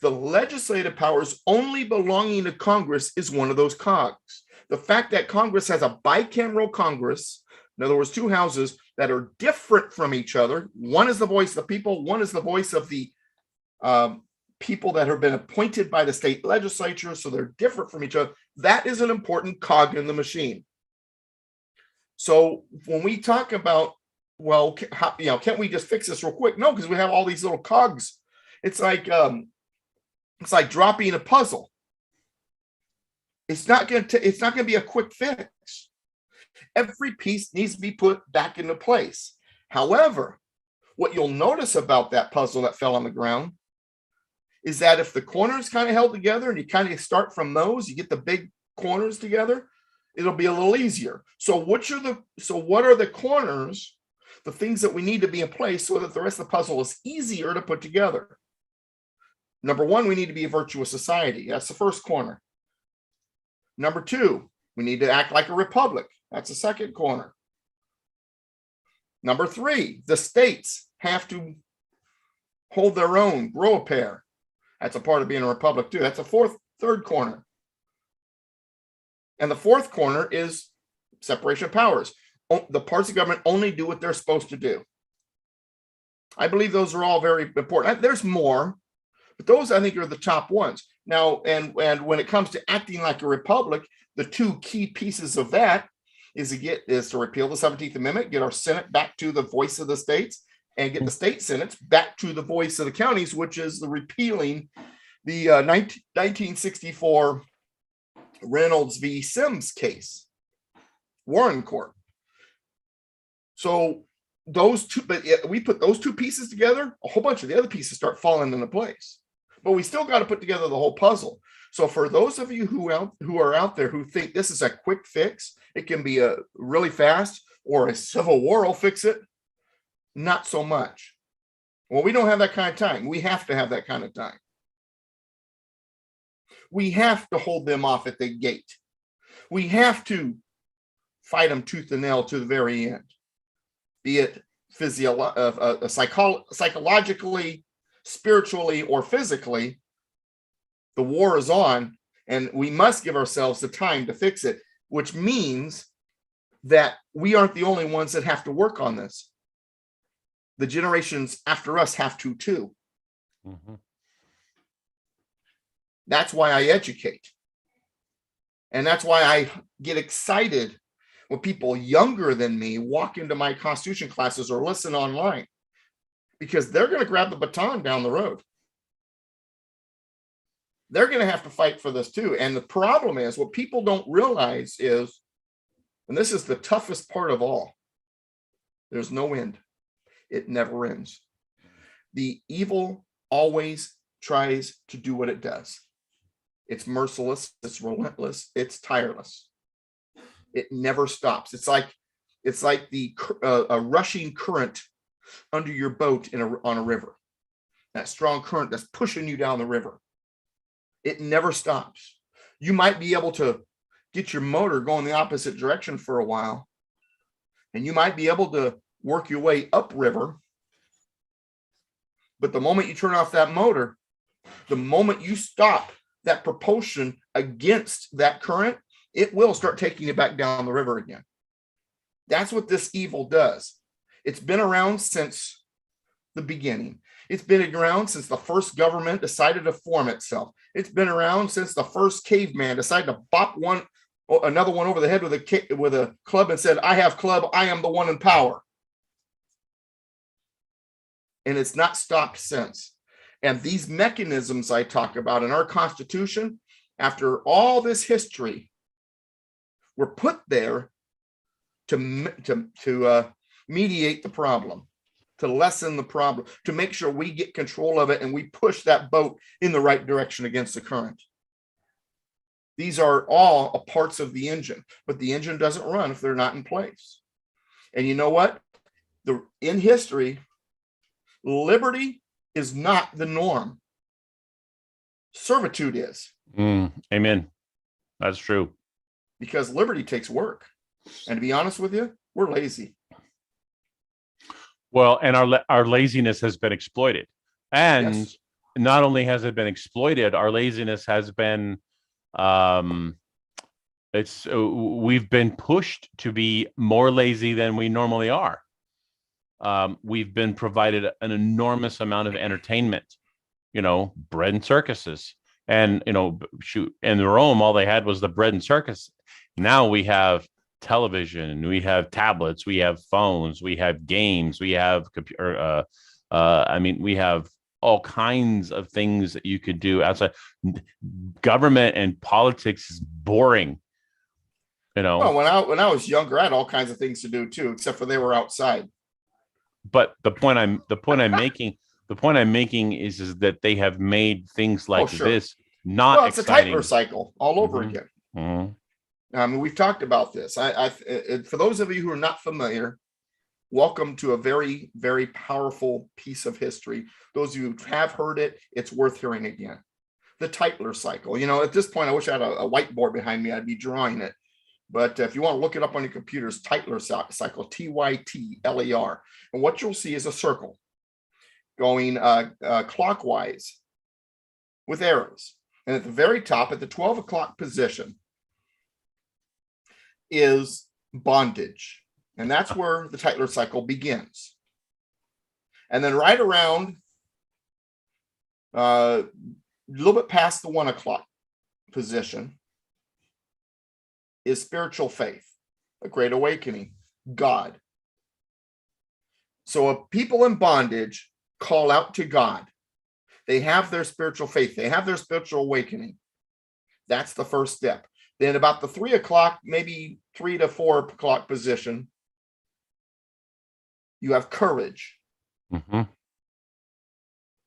Speaker 2: The legislative powers only belonging to Congress is one of those cogs. The fact that Congress has a bicameral Congress, in other words, two houses that are different from each other. One is the voice of the people. One is the voice of the people that have been appointed by the state legislature. So they're different from each other. That is an important cog in the machine. So when we talk about, well, can't we just fix this real quick? No, because we have all these little cogs. It's like dropping a puzzle. It's not going to be a quick fix. Every piece needs to be put back into place. However, what you'll notice about that puzzle that fell on the ground is that if the corners kind of held together and you kind of start from those, you get the big corners together, it'll be a little easier. So what are the corners, the things that we need to be in place so that the rest of the puzzle is easier to put together? Number one, we need to be a virtuous society. That's the first corner. Number two, we need to act like a republic. That's the second corner. Number three, the states have to hold their own, grow a pair. That's a part of being a republic too. That's a third corner. And the fourth corner is separation of powers. The parts of government only do what they're supposed to do. I believe those are all very important. There's more, but those I think are the top ones. Now, and when it comes to acting like a republic, the two key pieces of that is to repeal the 17th Amendment, get our Senate back to the voice of the states, and get the state senates back to the voice of the counties, which is the repealing the 1964 Reynolds v. Sims case, Warren Court. So those two, but we put those two pieces together, a whole bunch of the other pieces start falling into place. But we still got to put together the whole puzzle. So for those of you who are out there who think this is a quick fix, it can be a really fast, or a civil war will fix it, not so much. Well, we don't have that kind of time. We have to have that kind of time. We have to hold them off at the gate. We have to fight them tooth and nail to the very end, be it psychologically, spiritually, or physically. The war is on, and we must give ourselves the time to fix it, which means that we aren't the only ones that have to work on this. The generations after us have to too. Mm-hmm. That's why I educate. And that's why I get excited when people younger than me walk into my Constitution classes or listen online, because they're going to grab the baton down the road. They're going to have to fight for this too. And the problem is, what people don't realize is, and this is the toughest part of all, there's no end. It never ends. The evil always tries to do what it does. It's merciless, it's relentless, it's tireless. It never stops. It's like a rushing current under your boat on a river. That strong current that's pushing you down the river. It never stops. You might be able to get your motor going the opposite direction for a while, and you might be able to work your way upriver. But the moment you turn off that motor, the moment you stop that propulsion against that current, it will start taking you back down the river again. That's what this evil does. It's been around since the beginning. It's been around since the first government decided to form itself. It's been around since the first caveman decided to bop another one over the head with a club and said, "I have club, I am the one in power." And it's not stopped since. And these mechanisms I talk about in our Constitution, after all this history, were put there to mediate the problem, to lessen the problem, to make sure we get control of it and we push that boat in the right direction against the current. These are all parts of the engine, but the engine doesn't run if they're not in place. And you know what? In history, liberty is not the norm. Servitude is.
Speaker 1: Amen. That's true.
Speaker 2: Because liberty takes work. And to be honest with you, we're lazy.
Speaker 1: Well, and our laziness has been exploited. And
Speaker 2: Yes.
Speaker 1: Not only has it been exploited, our laziness has been we've been pushed to be more lazy than we normally are. We've been provided an enormous amount of entertainment, bread and circuses. And, shoot, in Rome, all they had was the bread and circus. Now we have television, we have tablets, we have phones, we have games, we have we have all kinds of things that you could do outside. Government and politics is boring.
Speaker 2: Well, when I was younger, I had all kinds of things to do too, except for they were outside.
Speaker 1: But the point I'm making is that they have made things like this not
Speaker 2: it's
Speaker 1: exciting.
Speaker 2: a Tytler cycle all over again. We've talked about this. For those of you who are not familiar, welcome to a very, very powerful piece of history. Those of you who have heard it, it's worth hearing again. The Tytler cycle. At this point, I wish I had a whiteboard behind me. I'd be drawing it. But if you want to look it up on your computers, Tytler cycle, Tytler. And what you'll see is a circle going clockwise with arrows. And at the very top, at the 12 o'clock position, is bondage. And that's where the Tytler cycle begins. And then right around a little bit past the 1 o'clock position is spiritual faith, a great awakening, God. So people in bondage call out to God. They have their spiritual faith. They have their spiritual awakening. That's the first step. Then about the 3 o'clock, maybe 3 to 4 o'clock position, you have courage.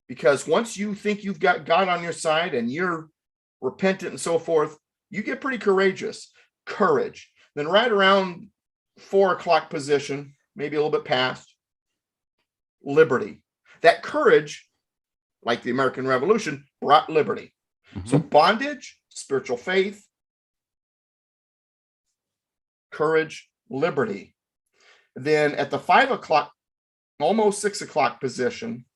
Speaker 2: Because once you think you've got God on your side and you're repentant and so forth, you get pretty courageous. Courage. Then right around 4 o'clock position, maybe a little bit past, liberty. That courage, like the American Revolution, brought liberty. So bondage, spiritual faith, courage, liberty. Then at the 5 o'clock, almost 6 o'clock position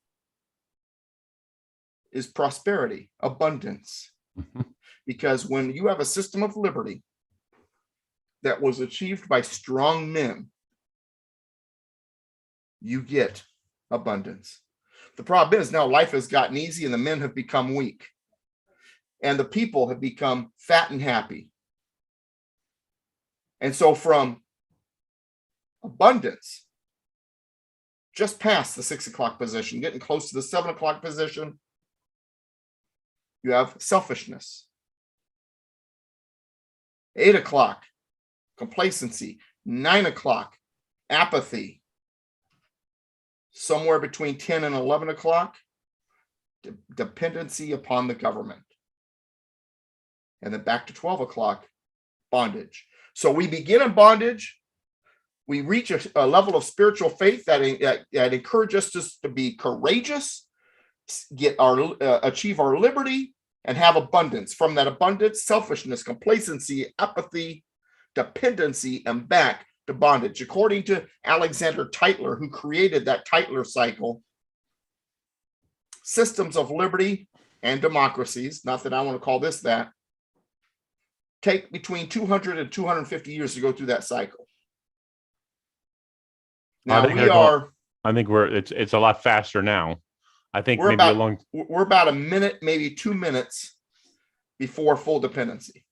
Speaker 2: is prosperity, abundance. Because when you have a system of liberty that was achieved by strong men, you get abundance. The problem is now life has gotten easy and the men have become weak. And the people have become fat and happy. And so from abundance, just past the 6 o'clock position, getting close to the 7 o'clock position, you have selfishness. 8 o'clock, complacency. 9 o'clock, apathy. Somewhere between 10 and 11 o'clock, dependency upon the government. And then back to 12 o'clock, bondage. So we begin in bondage. We reach a level of spiritual faith that encourages us to be courageous, achieve our liberty, and have abundance. From that abundance, selfishness, complacency, apathy, dependency, and back to bondage. According to Alexander Tytler, who created that Tytler cycle, systems of liberty and democracies, not that I want to call this that, take between 200 and 250 years to go through that cycle. Now
Speaker 1: I think it's a lot faster now. I think
Speaker 2: we're about a minute, maybe 2 minutes before full dependency.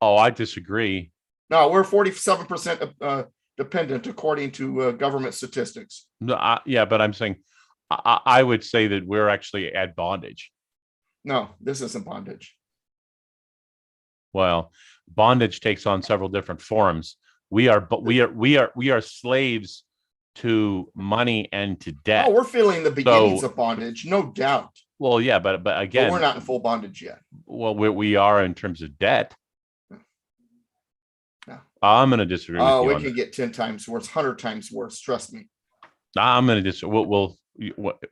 Speaker 1: Oh, I disagree.
Speaker 2: No, we're 47% dependent according to government statistics.
Speaker 1: No, yeah, but I'm saying I would say that we're actually at bondage.
Speaker 2: No, this isn't bondage.
Speaker 1: Well, bondage takes on several different forms. We are slaves to money and to debt.
Speaker 2: Oh, we're feeling the beginnings of bondage, no doubt.
Speaker 1: Well, yeah, but again,
Speaker 2: we're not in full bondage yet.
Speaker 1: Well, we are in terms of debt.
Speaker 2: No.
Speaker 1: I'm going to disagree with you.
Speaker 2: Oh, it can get 10 times worse, 100 times worse. Trust me.
Speaker 1: I'm going to disagree. We'll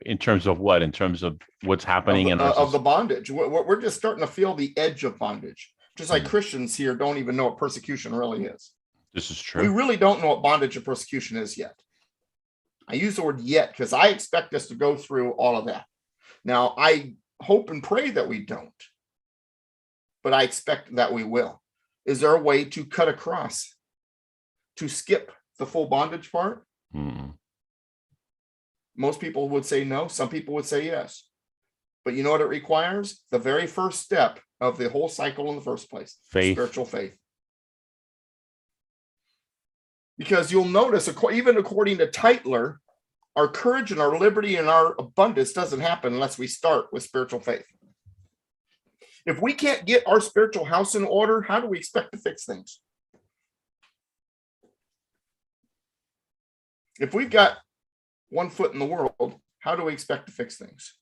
Speaker 1: in terms of what? In terms of what's happening
Speaker 2: of the bondage. We're just starting to feel the edge of bondage. Just like Christians here don't even know what persecution really is.
Speaker 1: This is true.
Speaker 2: We really don't know what bondage and persecution is yet. I use the word yet because I expect us to go through all of that. Now, I hope and pray that we don't, but I expect that we will. Is there a way to cut across, to skip the full bondage part? Most people would say no. Some people would say yes. But you know what it requires? The very first step of the whole cycle in the first place.
Speaker 1: Faith.
Speaker 2: Spiritual faith. Because you'll notice, even according to Tytler, our courage and our liberty and our abundance doesn't happen unless we start with spiritual faith. If we can't get our spiritual house in order, how do we expect to fix things? If we've got one foot in the world, how do we expect to fix things?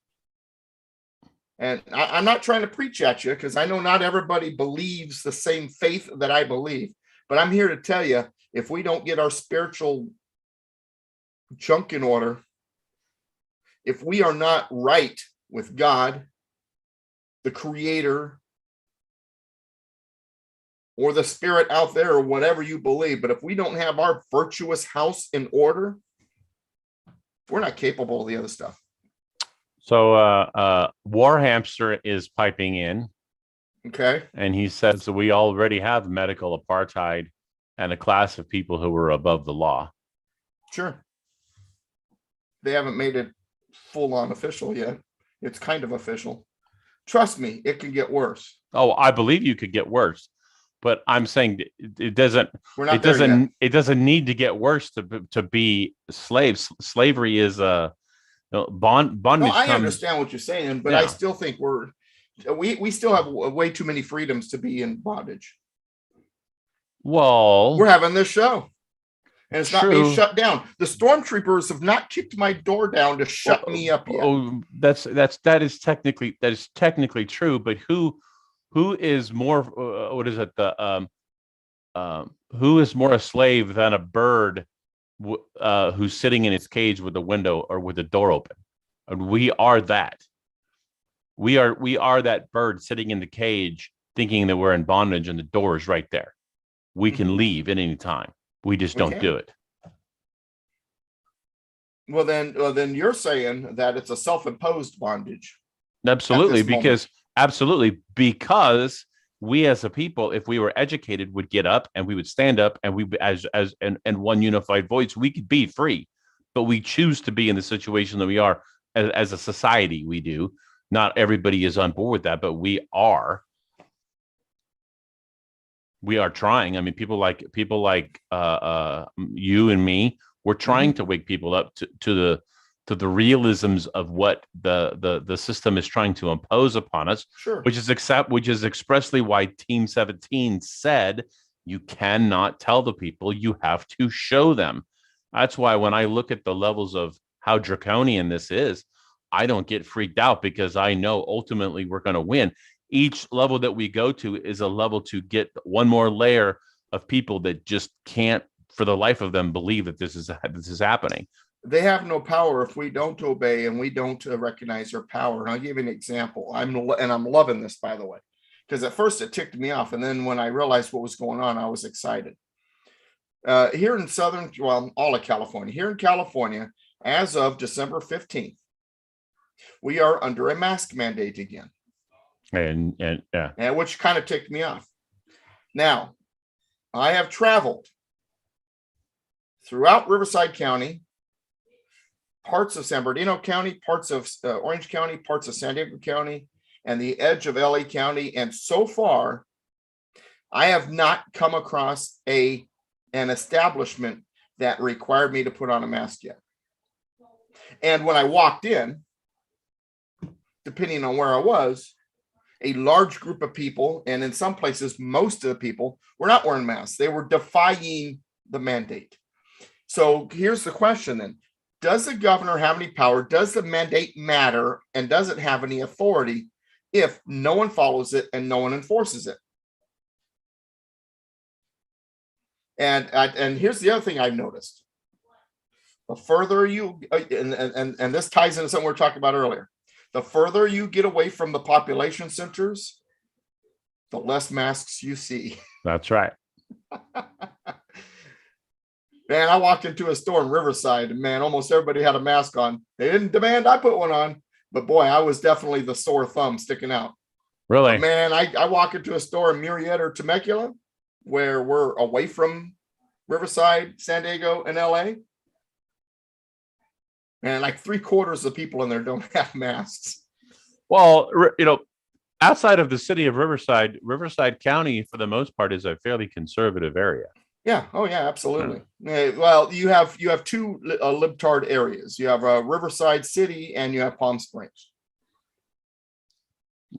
Speaker 2: And I'm not trying to preach at you because I know not everybody believes the same faith that I believe, but I'm here to tell you, if we don't get our spiritual junk in order, if we are not right with God, the Creator, or the spirit out there, or whatever you believe, but if we don't have our virtuous house in order, we're not capable of the other stuff.
Speaker 1: So War Hamster is piping in.
Speaker 2: Okay.
Speaker 1: And he says that we already have medical apartheid and a class of people who are above the law.
Speaker 2: Sure. They haven't made it full on official yet. It's kind of official. Trust me, it can get worse.
Speaker 1: Oh, I believe you could get worse. But I'm saying it doesn't. It doesn't need to get worse to be slaves. Slavery is a bondage.
Speaker 2: No, I understand what you're saying, but yeah. I still think we still have way too many freedoms to be in bondage.
Speaker 1: Well,
Speaker 2: we're having this show, and it's not being shut down. The stormtroopers have not kicked my door down to shut me up yet.
Speaker 1: Oh, that is technically true. But who is more? What is it? Who is more a slave than a bird who's sitting in its cage with the window or with the door open? And we are that. We are that bird sitting in the cage, thinking that we're in bondage, and the door is right there. We can leave at any time. We just don't do it.
Speaker 2: Well, then you're saying that it's a self-imposed bondage.
Speaker 1: Absolutely, because we as a people, if we were educated, would get up and we would stand up and we as one unified voice, we could be free. But we choose to be in the situation that we are as a society. We do. Not everybody is on board with that, but we are. We are trying. I mean, people like you and me. We're trying to wake people up to the realisms of what the system is trying to impose upon us.
Speaker 2: Sure.
Speaker 1: Which is expressly why Team 17 said you cannot tell the people, you have to show them. That's why when I look at the levels of how draconian this is, I don't get freaked out because I know ultimately we're going to win. Each level that we go to is a level to get one more layer of people that just can't, for the life of them, believe that this is happening.
Speaker 2: They have no power if we don't obey and we don't recognize their power. And I'll give you an example. I'm loving this, by the way, because at first it ticked me off. And then when I realized what was going on, I was excited. Here in all of California, here in California, as of December 15th, we are under a mask mandate again.
Speaker 1: And yeah,
Speaker 2: which kind of ticked me off. Now, I have traveled throughout Riverside County, parts of San Bernardino County, parts of Orange County, parts of San Diego County, and the edge of LA County. And so far, I have not come across an establishment that required me to put on a mask yet. And when I walked in, depending on where I was, a large group of people, and in some places, most of the people were not wearing masks. They were defying the mandate. So here's the question then. Does the governor have any power? Does the mandate matter? And does it have any authority if no one follows it and no one enforces it? And here's the other thing I've noticed. The further you, and this ties into something we were talking about earlier, the further you get away from the population centers, the less masks you see.
Speaker 1: That's right.
Speaker 2: Man, I walked into a store in Riverside and man, almost everybody had a mask on. They didn't demand I put one on, but boy, I was definitely the sore thumb sticking out.
Speaker 1: Really?
Speaker 2: But man, I walk into a store in Murrieta or Temecula where we're away from Riverside, San Diego, and LA. And like 3/4 of the people in there don't have masks.
Speaker 1: Well, outside of the city of Riverside, Riverside County, for the most part, is a fairly conservative area.
Speaker 2: Yeah. Oh, yeah, absolutely. Well, you have two libtard areas. You have Riverside City and you have Palm Springs.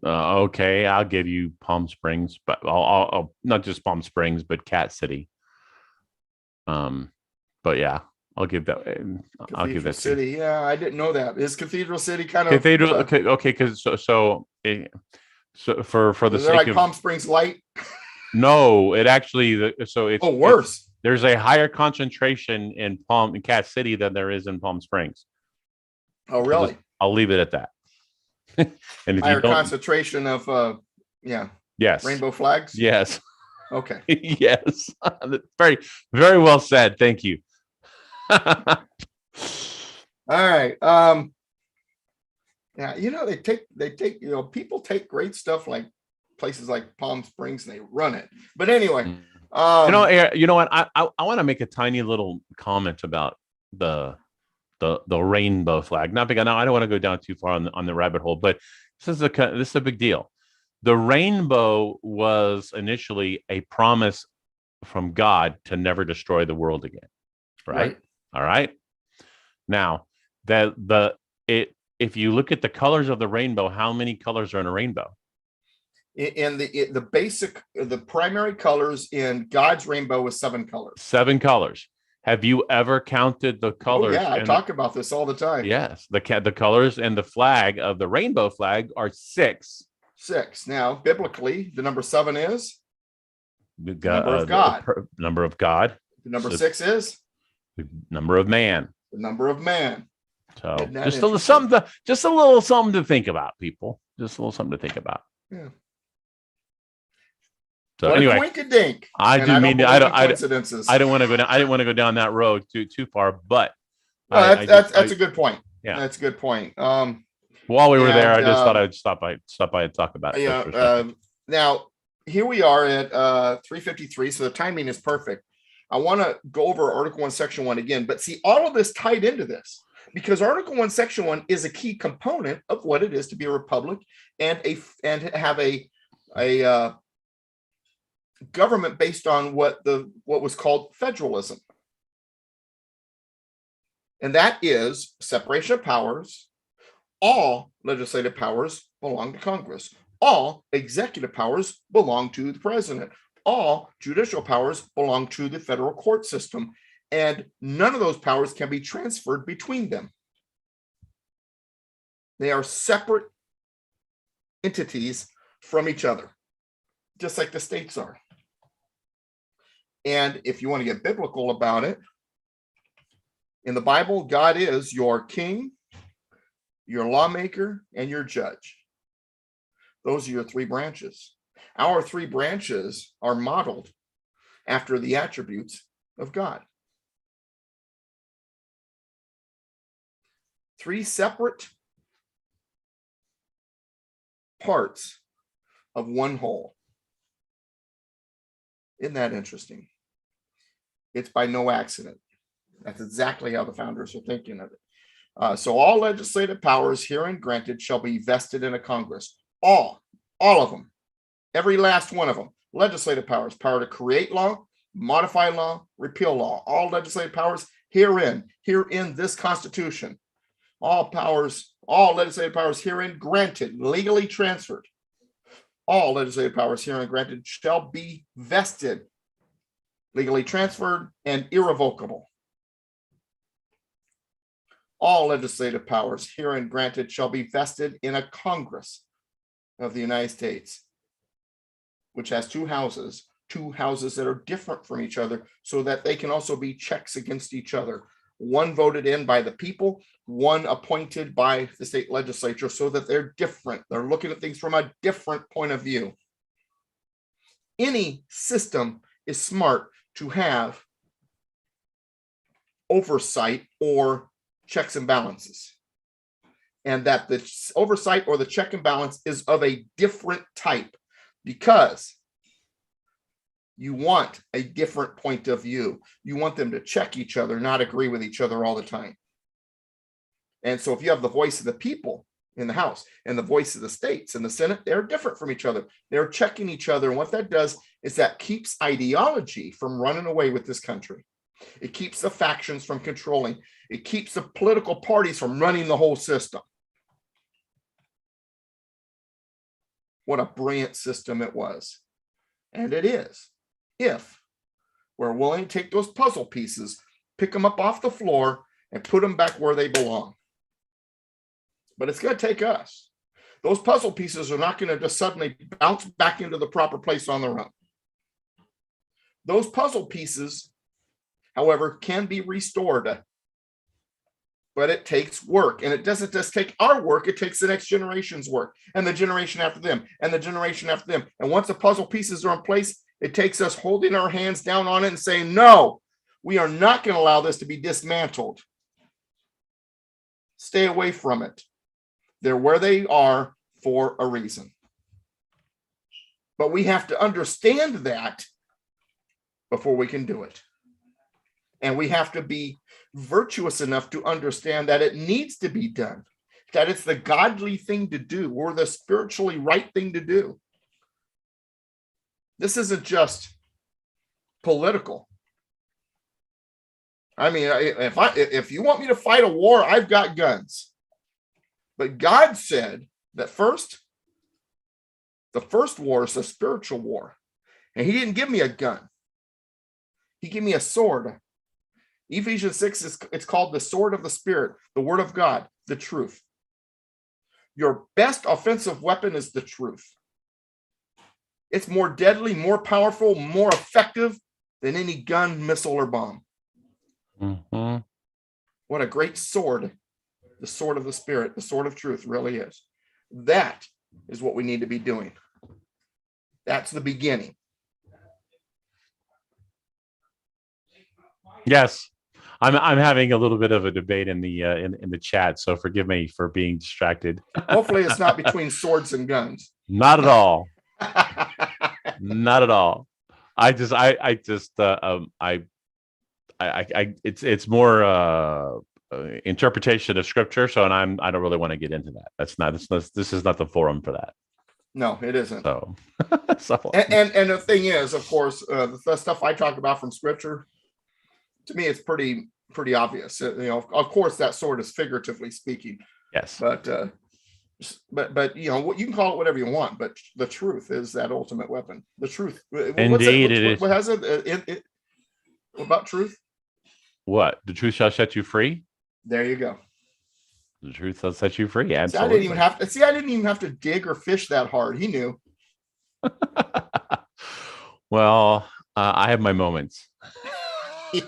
Speaker 1: Okay, I'll give you Palm Springs, but I'll not just Palm Springs, but Cat City. But yeah, I'll give that. I'll give that
Speaker 2: City. Yeah, I didn't know that. Is Cathedral City kind of
Speaker 1: Cathedral? Okay, because so for the sake
Speaker 2: like
Speaker 1: of
Speaker 2: Palm Springs Light.
Speaker 1: No, it actually it's
Speaker 2: worse.
Speaker 1: There's a higher concentration in Cat City than there is in Palm Springs.
Speaker 2: Oh, really?
Speaker 1: I'll leave it at that.
Speaker 2: And higher concentration of
Speaker 1: yes,
Speaker 2: rainbow flags.
Speaker 1: Yes.
Speaker 2: Okay.
Speaker 1: Yes. Very, very well said. Thank you.
Speaker 2: All right. Yeah, they take people take great stuff like places like Palm Springs and they run it. But anyway,
Speaker 1: you know what? I want to make a tiny little comment about the rainbow flag. Not because I don't want to go down too far on the rabbit hole, but this is a big deal. The rainbow was initially a promise from God to never destroy the world again. Right? All right. Now if you look at the colors of the rainbow, how many colors are in a rainbow?
Speaker 2: In the primary colors in God's rainbow is 7 colors.
Speaker 1: 7 colors. Have you ever counted the colors?
Speaker 2: Oh, yeah, I talk about this all the time.
Speaker 1: Yes, the colors and the flag of the rainbow flag are 6.
Speaker 2: 6. Now, biblically, the number 7 is
Speaker 1: the number of God. Number of God.
Speaker 2: The number 6 is
Speaker 1: the number of man.
Speaker 2: The number of man.
Speaker 1: So just a little something to think about, people. Just a little something to think about.
Speaker 2: Yeah.
Speaker 1: So anyway, I didn't mean to. I don't want to go down. I didn't want to go down that road too far. But
Speaker 2: that's a good point.
Speaker 1: Yeah,
Speaker 2: that's a good point.
Speaker 1: While we were there, I just thought I'd stop by and talk about it.
Speaker 2: Yeah. Now here we are at 3:53, so the timing is perfect. I want to go over Article 1, Section 1 again, but see all of this tied into this because Article 1, Section 1 is a key component of what it is to be a republic and have a government based on what was called federalism. And that is separation of powers. All legislative powers belong to Congress. All executive powers belong to the president. All judicial powers belong to the federal court system. And none of those powers can be transferred between them. They are separate entities from each other, just like the states are. And if you want to get biblical about it, in the Bible, God is your king, your lawmaker, and your judge. Those are your 3 branches. Our 3 branches are modeled after the attributes of God. Three separate parts of one whole. Isn't that interesting? It's by no accident. That's exactly how the founders are thinking of it. So all legislative powers herein granted shall be vested in a Congress. All of them. Every last one of them. Legislative powers, power to create law, modify law, repeal law. All legislative powers herein this Constitution. All legislative powers herein granted, legally transferred. All legislative powers herein granted shall be vested, legally transferred, and irrevocable. All legislative powers herein granted shall be vested in a Congress of the United States, which has two houses that are different from each other, so that they can also be checks against each other. One voted in by the people, one appointed by the state legislature, so that they're different. They're looking at things from a different point of view. Any system is smart to have oversight or checks and balances, and that the oversight or the check and balance is of a different type, because you want a different point of view. You want them to check each other, not agree with each other all the time. And so if you have the voice of the people in the House and the voice of the states in the Senate, they're different from each other. They're checking each other. And what that does is that keeps ideology from running away with this country. It keeps the factions from controlling. It keeps the political parties from running the whole system. What a brilliant system it was. And it is, if we're willing to take those puzzle pieces, pick them up off the floor, and put them back where they belong. But it's going to take us. Those puzzle pieces are not going to just suddenly bounce back into the proper place on their own. Those puzzle pieces, however, can be restored. But it takes work. And it doesn't just take our work, it takes the next generation's work, and the generation after them, and the generation after them. And once the puzzle pieces are in place, it takes us holding our hands down on it and saying, no, we are not going to allow this to be dismantled. Stay away from it. They're where they are for a reason. But we have to understand that before we can do it. And we have to be virtuous enough to understand that it needs to be done, that it's the godly thing to do, or the spiritually right thing to do. This isn't just political. I mean, if you want me to fight a war, I've got guns. But God said that the first war is a spiritual war. And he didn't give me a gun. He gave me a sword. Ephesians 6, it's called the sword of the Spirit, the word of God, the truth. Your best offensive weapon is the truth. It's more deadly, more powerful, more effective than any gun, missile, or bomb.
Speaker 1: Mm-hmm.
Speaker 2: What a great sword the sword of the Spirit, the sword of truth really is. That is what we need to be doing. That's the beginning.
Speaker 1: Yes. I'm having a little bit of a debate in the chat, so forgive me for being distracted.
Speaker 2: Hopefully it's not between swords and guns.
Speaker 1: Not at all. Not at all. It's more interpretation of scripture, so I don't really want to get into that. This is not the forum for that.
Speaker 2: No, it isn't.
Speaker 1: So,
Speaker 2: and the thing is, of course, the stuff I talk about from scripture, to me, it's pretty obvious. Of course, that sword is figuratively speaking.
Speaker 1: Yes.
Speaker 2: But you can call it whatever you want. But the truth is that ultimate weapon. The truth.
Speaker 1: Indeed, it is.
Speaker 2: What has it? What about truth?
Speaker 1: What? The truth shall set you free.
Speaker 2: There you go.
Speaker 1: The truth shall set you free. Absolutely.
Speaker 2: I didn't even have to dig or fish that hard. He knew.
Speaker 1: Well, I have my moments.
Speaker 2: All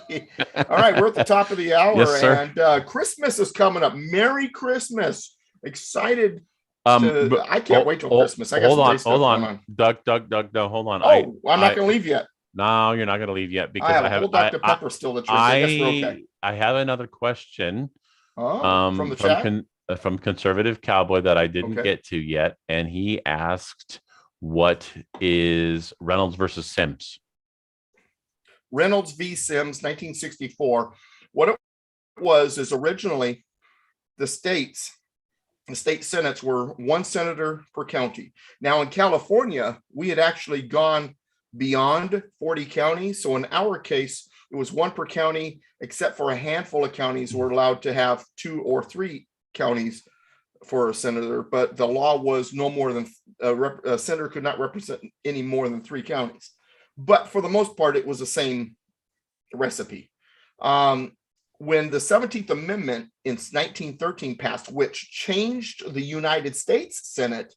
Speaker 2: right, we're at the top of the hour,
Speaker 1: yes, sir.
Speaker 2: And Christmas is coming up. Merry Christmas! Excited. I can't wait till Christmas. I got
Speaker 1: hold on, Doug. No, hold on.
Speaker 2: Oh, I'm not going to leave yet.
Speaker 1: No, you're not going to leave yet
Speaker 2: I
Speaker 1: because
Speaker 2: have
Speaker 1: I
Speaker 2: a
Speaker 1: have
Speaker 2: whole Dr. Pepper still to drink. I guess we're okay.
Speaker 1: I have another question
Speaker 2: From the chat.
Speaker 1: From Conservative Cowboy that I didn't
Speaker 2: Okay.
Speaker 1: get to yet, and he asked, "What is Reynolds versus Sims?"
Speaker 2: Reynolds v. Sims, 1964. What it was is originally the state senates were one senator per county. Now in California, we had actually gone beyond 40 counties. So in our case, it was one per county, except for a handful of counties were allowed to have 2 or 3 counties for a senator. But the law was no more than a senator could not represent any more than 3 counties. But for the most part, it was the same recipe. When the 17th Amendment in 1913 passed, which changed the United States Senate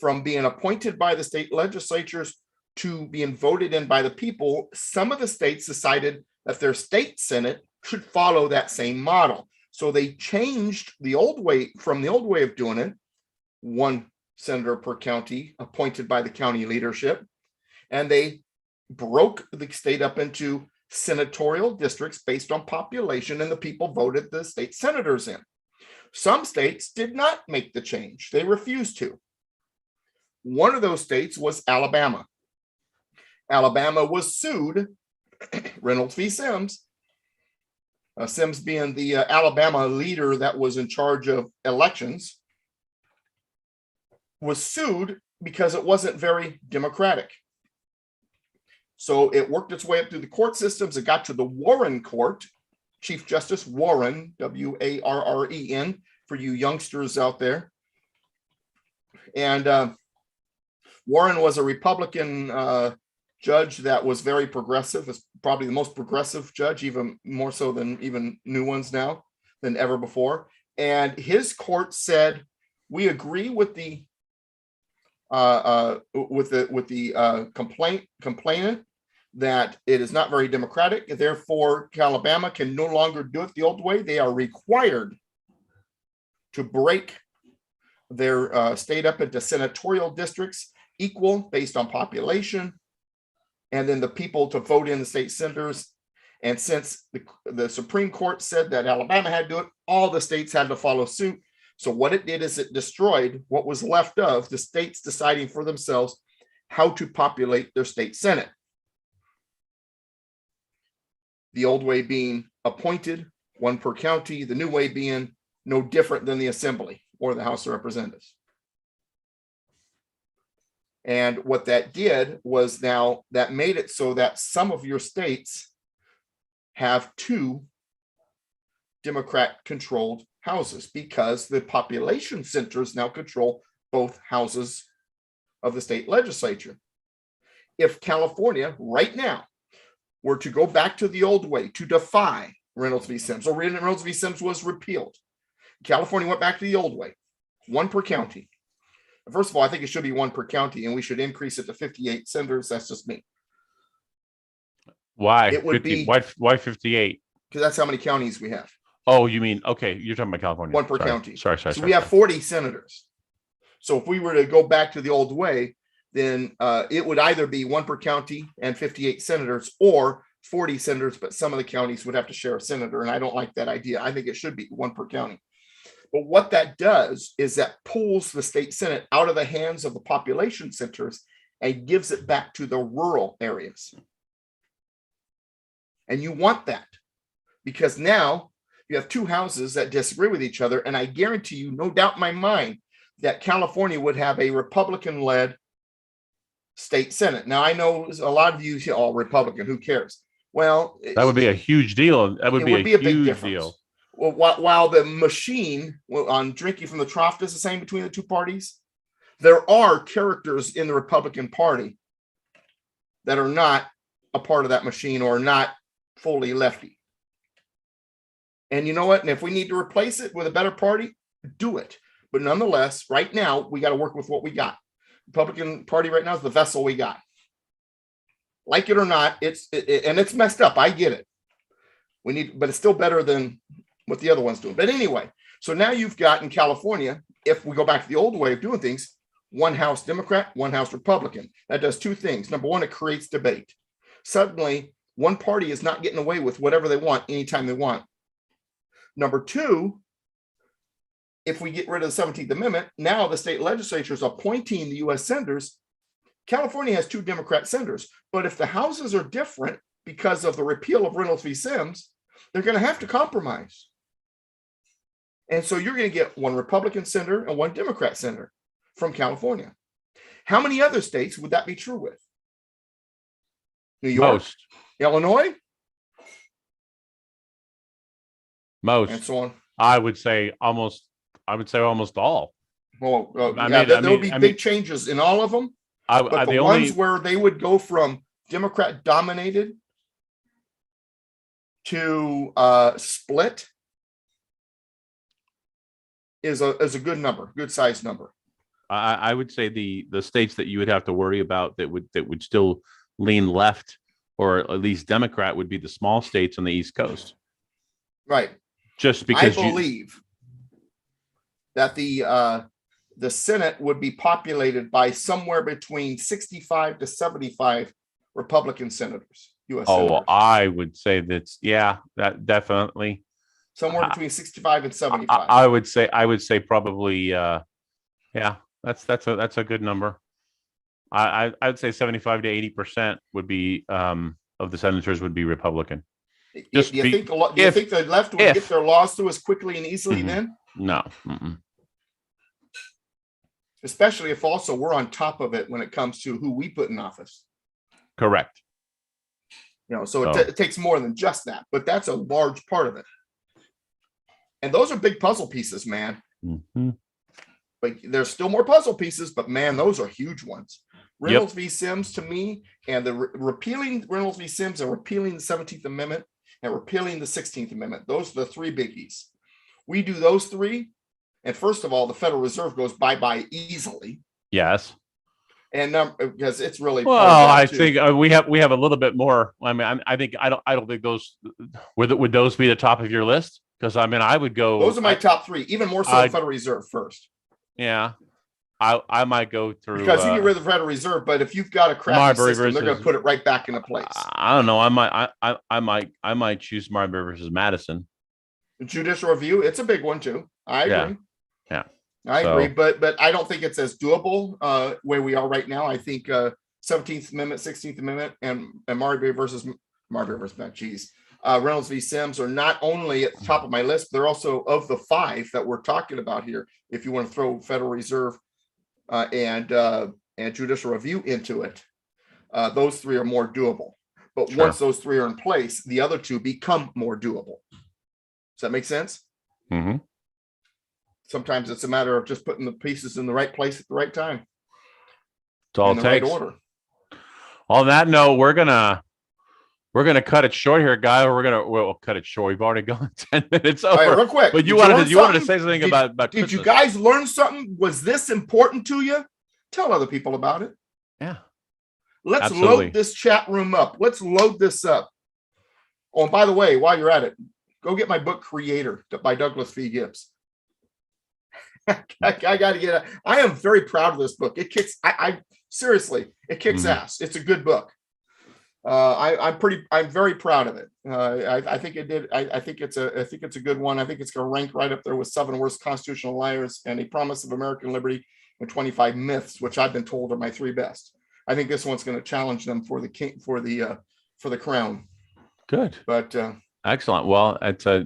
Speaker 2: from being appointed by the state legislatures to being voted in by the people, some of the states decided that their state Senate should follow that same model. So they changed the old way of doing it, one senator per county appointed by the county leadership, and they broke the state up into senatorial districts based on population, and the people voted the state senators in. Some states did not make the change. They refused to. One of those states was Alabama. Alabama was sued, Reynolds v. Sims, Sims being the Alabama leader that was in charge of elections, was sued because it wasn't very democratic. So it worked its way up through the court systems. It got to the Warren Court, Chief Justice Warren, Warren, for you youngsters out there. And Warren was a Republican judge that was very progressive. It's probably the most progressive judge, even more so than even new ones now, than ever before. And his court said, we agree with the complainant that it is not very democratic. Therefore, Alabama can no longer do it the old way. They are required to break their state up into senatorial districts, equal based on population, and then the people to vote in the state senators. And since the Supreme Court said that Alabama had to do it, all the states had to follow suit. So what it did is it destroyed what was left of the states deciding for themselves how to populate their state senate. The old way being appointed, one per county, the new way being no different than the assembly or the House of Representatives. And what that did was now that made it so that some of your states have 2 Democrat-controlled houses because the population centers now control both houses of the state legislature. If California right now were to go back to the old way to defy Reynolds v. Sims, or Reynolds v. Sims was repealed, California went back to the old way, one per county. First of all, I think it should be one per county, and we should increase it to 58 senators. That's just me.
Speaker 1: Why?
Speaker 2: It would be
Speaker 1: why 58?
Speaker 2: Because that's how many counties we have.
Speaker 1: Oh, you mean, okay, you're talking about California.
Speaker 2: One per county.
Speaker 1: Sorry.
Speaker 2: So we have 40 senators. So if we were to go back to the old way, then it would either be one per county and 58 senators, or 40 senators, but some of the counties would have to share a senator. And I don't like that idea. I think it should be one per county. But what that does is that pulls the state senate out of the hands of the population centers and gives it back to the rural areas. And you want that because now you have 2 houses that disagree with each other. And I guarantee you, no doubt in my mind, that California would have a Republican-led state senate. Now, I know a lot of you say, oh, Republican, who cares? Well,
Speaker 1: that would be a huge deal. That would be a big difference. Deal.
Speaker 2: Well, while the machine on drinking from the trough is the same between the 2 parties, there are characters in the Republican Party that are not a part of that machine or not fully lefty. And you know what? And if we need to replace it with a better party, do it. But nonetheless, right now, we got to work with what we got. Republican Party right now is the vessel we got. Like it or not, it's messed up. I get it. But it's still better than what the other one's doing. But anyway, so now you've got in California, if we go back to the old way of doing things, one House Democrat, one House Republican. That does 2 things. Number one, it creates debate. Suddenly, one party is not getting away with whatever they want anytime they want. Number two, if we get rid of the 17th Amendment, now the state legislatures appointing the U.S. senators. California has 2 Democrat senators, but if the houses are different because of the repeal of Reynolds v. Sims, they're going to have to compromise. And so you're going to get 1 Republican senator and 1 Democrat senator from California. How many other states would that be true with? New York,
Speaker 1: Most.
Speaker 2: Illinois,
Speaker 1: Most.
Speaker 2: and so on.
Speaker 1: I would say almost all.
Speaker 2: Well, there will be big changes in all of them. But the ones where they would go from Democrat dominated to split is a good number, good size number.
Speaker 1: I would say the states that you would have to worry about that would still lean left or at least Democrat would be the small states on the East Coast.
Speaker 2: Right.
Speaker 1: Just because
Speaker 2: I believe that the Senate would be populated by somewhere between 65 to 75 Republican senators, U.S. senators.
Speaker 1: I would say that definitely.
Speaker 2: Somewhere between 65 and 75.
Speaker 1: I would say probably, that's a good number. I'd say 75 to 80% would be of the senators would be Republican.
Speaker 2: Do you think the left would get their laws through as quickly and easily then?
Speaker 1: No.
Speaker 2: Especially if also we're on top of it when it comes to who we put in office.
Speaker 1: Correct.
Speaker 2: So it takes more than just that, but that's a large part of it. And those are big puzzle pieces, man.
Speaker 1: Mm-hmm.
Speaker 2: But there's still more puzzle pieces, but man, those are huge ones. Reynolds v. Sims to me, and the repealing Reynolds v. Sims and repealing the 17th Amendment and repealing the 16th Amendment. Those are the 3 biggies. We do those 3. And first of all, the Federal Reserve goes bye-bye easily.
Speaker 1: Yes.
Speaker 2: And because it's really
Speaker 1: I think we have a little bit more. I mean, I don't think those would those be the top of your list? Because I would go.
Speaker 2: Those are my top 3, even more so the Federal Reserve first.
Speaker 1: Yeah, I might go through
Speaker 2: because you get rid of the Federal Reserve, but if you've got a crappy system, they're going to put it right back into place.
Speaker 1: I don't know. I might choose Marbury versus Madison.
Speaker 2: The judicial review, it's a big one too. I agree.
Speaker 1: Yeah.
Speaker 2: I agree, but I don't think it's as doable where we are right now. I think 17th Amendment, 16th Amendment, and Marbury versus Reynolds v. Sims are not only at the top of my list, they're also of the 5 that we're talking about here. If you want to throw Federal Reserve and judicial review into it, those 3 are more doable. But once those 3 are in place, the other 2 become more doable. Does that make sense?
Speaker 1: Mm-hmm.
Speaker 2: Sometimes it's a matter of just putting the pieces in the right place at the right time.
Speaker 1: It's all it takes. Right order. On that note, we're gonna cut it short here, guy. We'll cut it short. We've already gone 10 minutes over.
Speaker 2: All right, real quick.
Speaker 1: But you wanted to say something about
Speaker 2: Did
Speaker 1: Christmas.
Speaker 2: you guys learn something? Was this important to you? Tell other people about it.
Speaker 1: Yeah.
Speaker 2: Let's load this chat room up. Let's load this up. Oh, and by the way, while you're at it, go get my book Creator by Douglas V. Gibbs. I got to get it. I am very proud of this book. It kicks. Seriously, it kicks ass. It's a good book. I'm very proud of it. I think it did. I think it's a good one. I think it's going to rank right up there with 7 Worst Constitutional Liars and A Promise of American Liberty and 25 Myths, which I've been told are my 3 best. I think this one's going to challenge them for the crown.
Speaker 1: Good.
Speaker 2: But
Speaker 1: excellent. Well,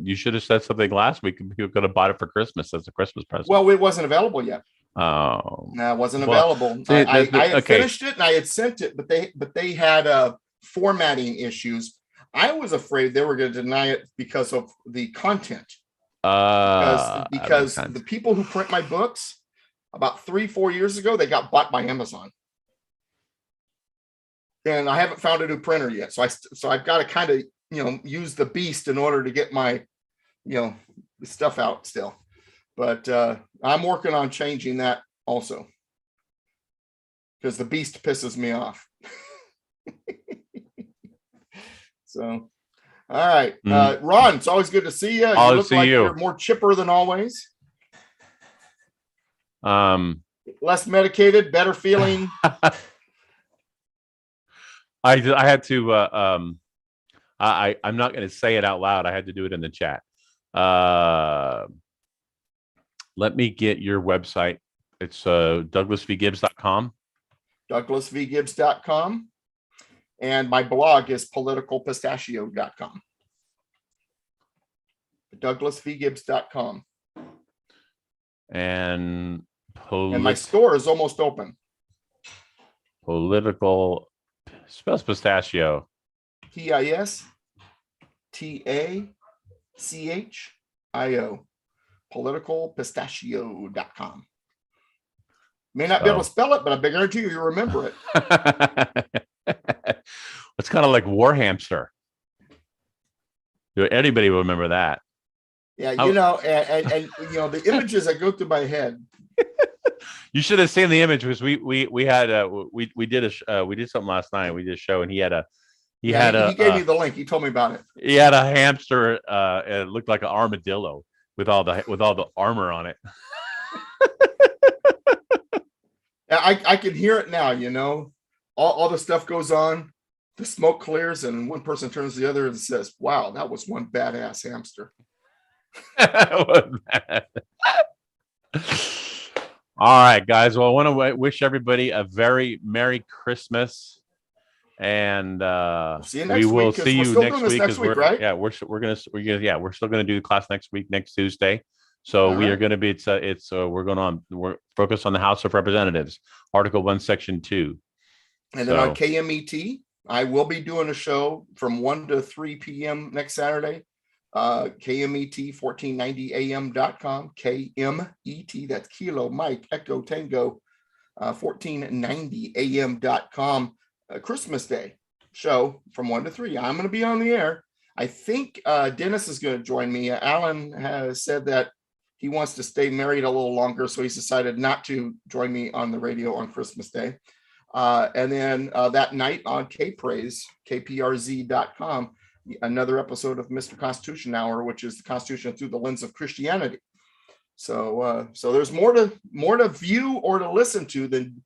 Speaker 1: you should have said something last week. You could have bought it for Christmas as a Christmas present.
Speaker 2: Well, it wasn't available yet.
Speaker 1: Oh,
Speaker 2: no, it wasn't available. I had finished it and I had sent it, but they had formatting issues. I was afraid they were going to deny it because of the content. Because the people who print my books about 3-4 years ago, they got bought by Amazon. And I haven't found a new printer yet. So I've got to kind of, use the beast in order to get my, stuff out still. But I'm working on changing that also. Because the beast pisses me off. So, all right. Ron, it's always good to see you. You look like you're more chipper than always.
Speaker 1: Less
Speaker 2: medicated, better feeling.
Speaker 1: I had to. I'm not going to say it out loud. I had to do it in the chat. Let me get your website. It's douglasvgibbs.com.
Speaker 2: douglasvgibbs.com. And my blog is politicalpistachio.com. douglasvgibbs.com.
Speaker 1: And
Speaker 2: my store is almost open.
Speaker 1: Political spells pistachio.
Speaker 2: PISTACHIO. politicalpistachio.com. May not be able to spell it, but I guarantee you remember it.
Speaker 1: It's kind of like War Hamster. Anybody will remember that.
Speaker 2: Yeah, you know, and you know, the images that go through my head.
Speaker 1: You should have seen the image because we had we did something last night. We did a show and he gave
Speaker 2: me the link. He told me about it.
Speaker 1: He had a hamster. It looked like an armadillo with all the armor on it.
Speaker 2: I can hear it now. You know, all the stuff goes on. The smoke clears, and one person turns to the other and says, "Wow, that was one badass hamster."
Speaker 1: All right, guys. Well, I want to wish everybody a very Merry Christmas, and we will see you next week.
Speaker 2: Right?
Speaker 1: Yeah, we're still gonna do the class next week, next Tuesday. So we are going to be. We're focused on the House of Representatives, Article 1, Section 2,
Speaker 2: and then on KMET, I will be doing a show from 1 to 3 p.m. next Saturday. KMET 1490am.com. KMET, that's Kilo Mike Echo Tango 1490am.com. Christmas Day show from 1 to 3. I'm going to be on the air. I think Dennis is going to join me. Alan has said that he wants to stay married a little longer, so he's decided not to join me on the radio on Christmas Day. And then that night on KPraise, KPRZ.com, another episode of Mr. Constitution Hour, which is the Constitution through the lens of Christianity. So there's more to view or to listen to than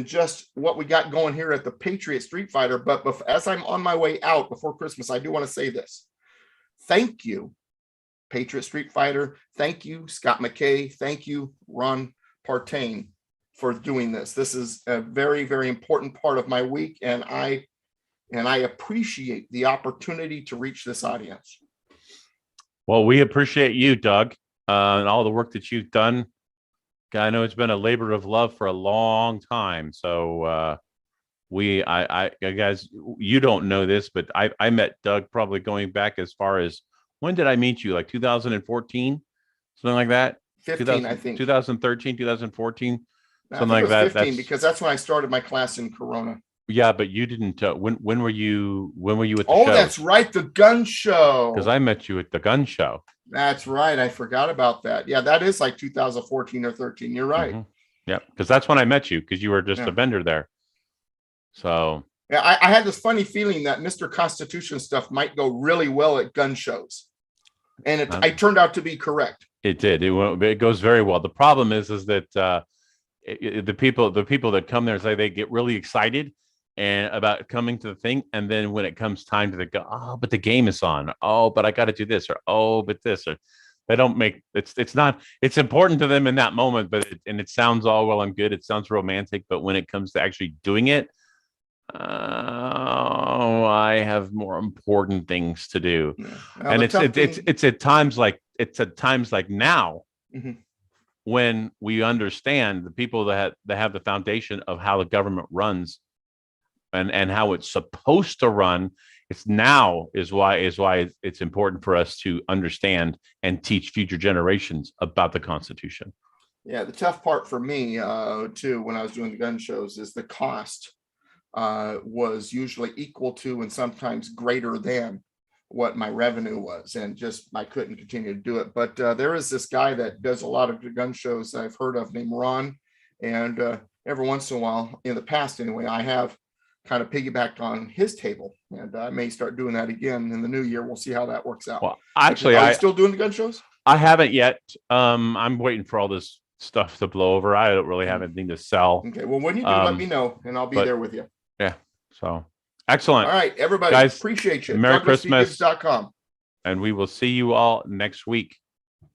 Speaker 2: just what we got going here at the Patriot Street Fighter. But as I'm on my way out before Christmas, I do want to say this. Thank you, Patriot Street Fighter. Thank you, Scott McKay. Thank you, Ron Partain, for doing this. This is a very, very important part of my week, and I appreciate the opportunity to reach this audience.
Speaker 1: Well, we appreciate you, Doug, and all the work that you've done. I know it's been a labor of love for a long time. So guys, you don't know this, but I met Doug probably going back as far as, when did I meet you? Like 2014, something like that.
Speaker 2: 15, I think.
Speaker 1: 2013, 2014, something like that.
Speaker 2: 15, because that's when I started my class in Corona.
Speaker 1: Yeah, but you didn't. When were you at the show?
Speaker 2: Oh, that's right, the gun show.
Speaker 1: Because I met you at the gun show.
Speaker 2: That's right. I forgot about that. Yeah, that is like 2014 or 13. You're right.
Speaker 1: Mm-hmm. Yeah, because that's when I met you, because you were just a vendor there. So
Speaker 2: yeah, I had this funny feeling that Mr. Constitution stuff might go really well at gun shows, and it turned out to be correct.
Speaker 1: It did. It goes very well. The problem is that the people that come there say they get really excited and about coming to the thing, and then when it comes time to but the game is on. Oh, but I got to do this, or but this, or they don't make it's not. It's important to them in that moment, but it sounds all well and good. It sounds romantic, but when it comes to actually doing it, I have more important things to do. And it's at times like now, mm-hmm, when we understand the people that have the foundation of how the government runs and how it's supposed to run. It's now is why it's important for us to understand and teach future generations about the Constitution.
Speaker 2: Yeah, the tough part for me too, when I was doing the gun shows, is the cost was usually equal to and sometimes greater than what my revenue was, and just I couldn't continue to do it. But there is this guy that does a lot of the gun shows that I've heard of named Ron, and every once in a while, in the past anyway, I have kind of piggybacked on his table, and I may start doing that again in the new year. We'll see how that works out.
Speaker 1: Well, actually,
Speaker 2: are you still doing the gun shows?
Speaker 1: I haven't yet. I'm waiting for all this stuff to blow over. I don't really have anything to sell.
Speaker 2: Okay, well, when you do, let me know, and I'll be there with you.
Speaker 1: Yeah. So, Excellent.
Speaker 2: All right, everybody.
Speaker 1: Guys,
Speaker 2: Appreciate you.
Speaker 1: Merry Christmas.
Speaker 2: DouglasFeedGives.com.
Speaker 1: And we will see you all next week.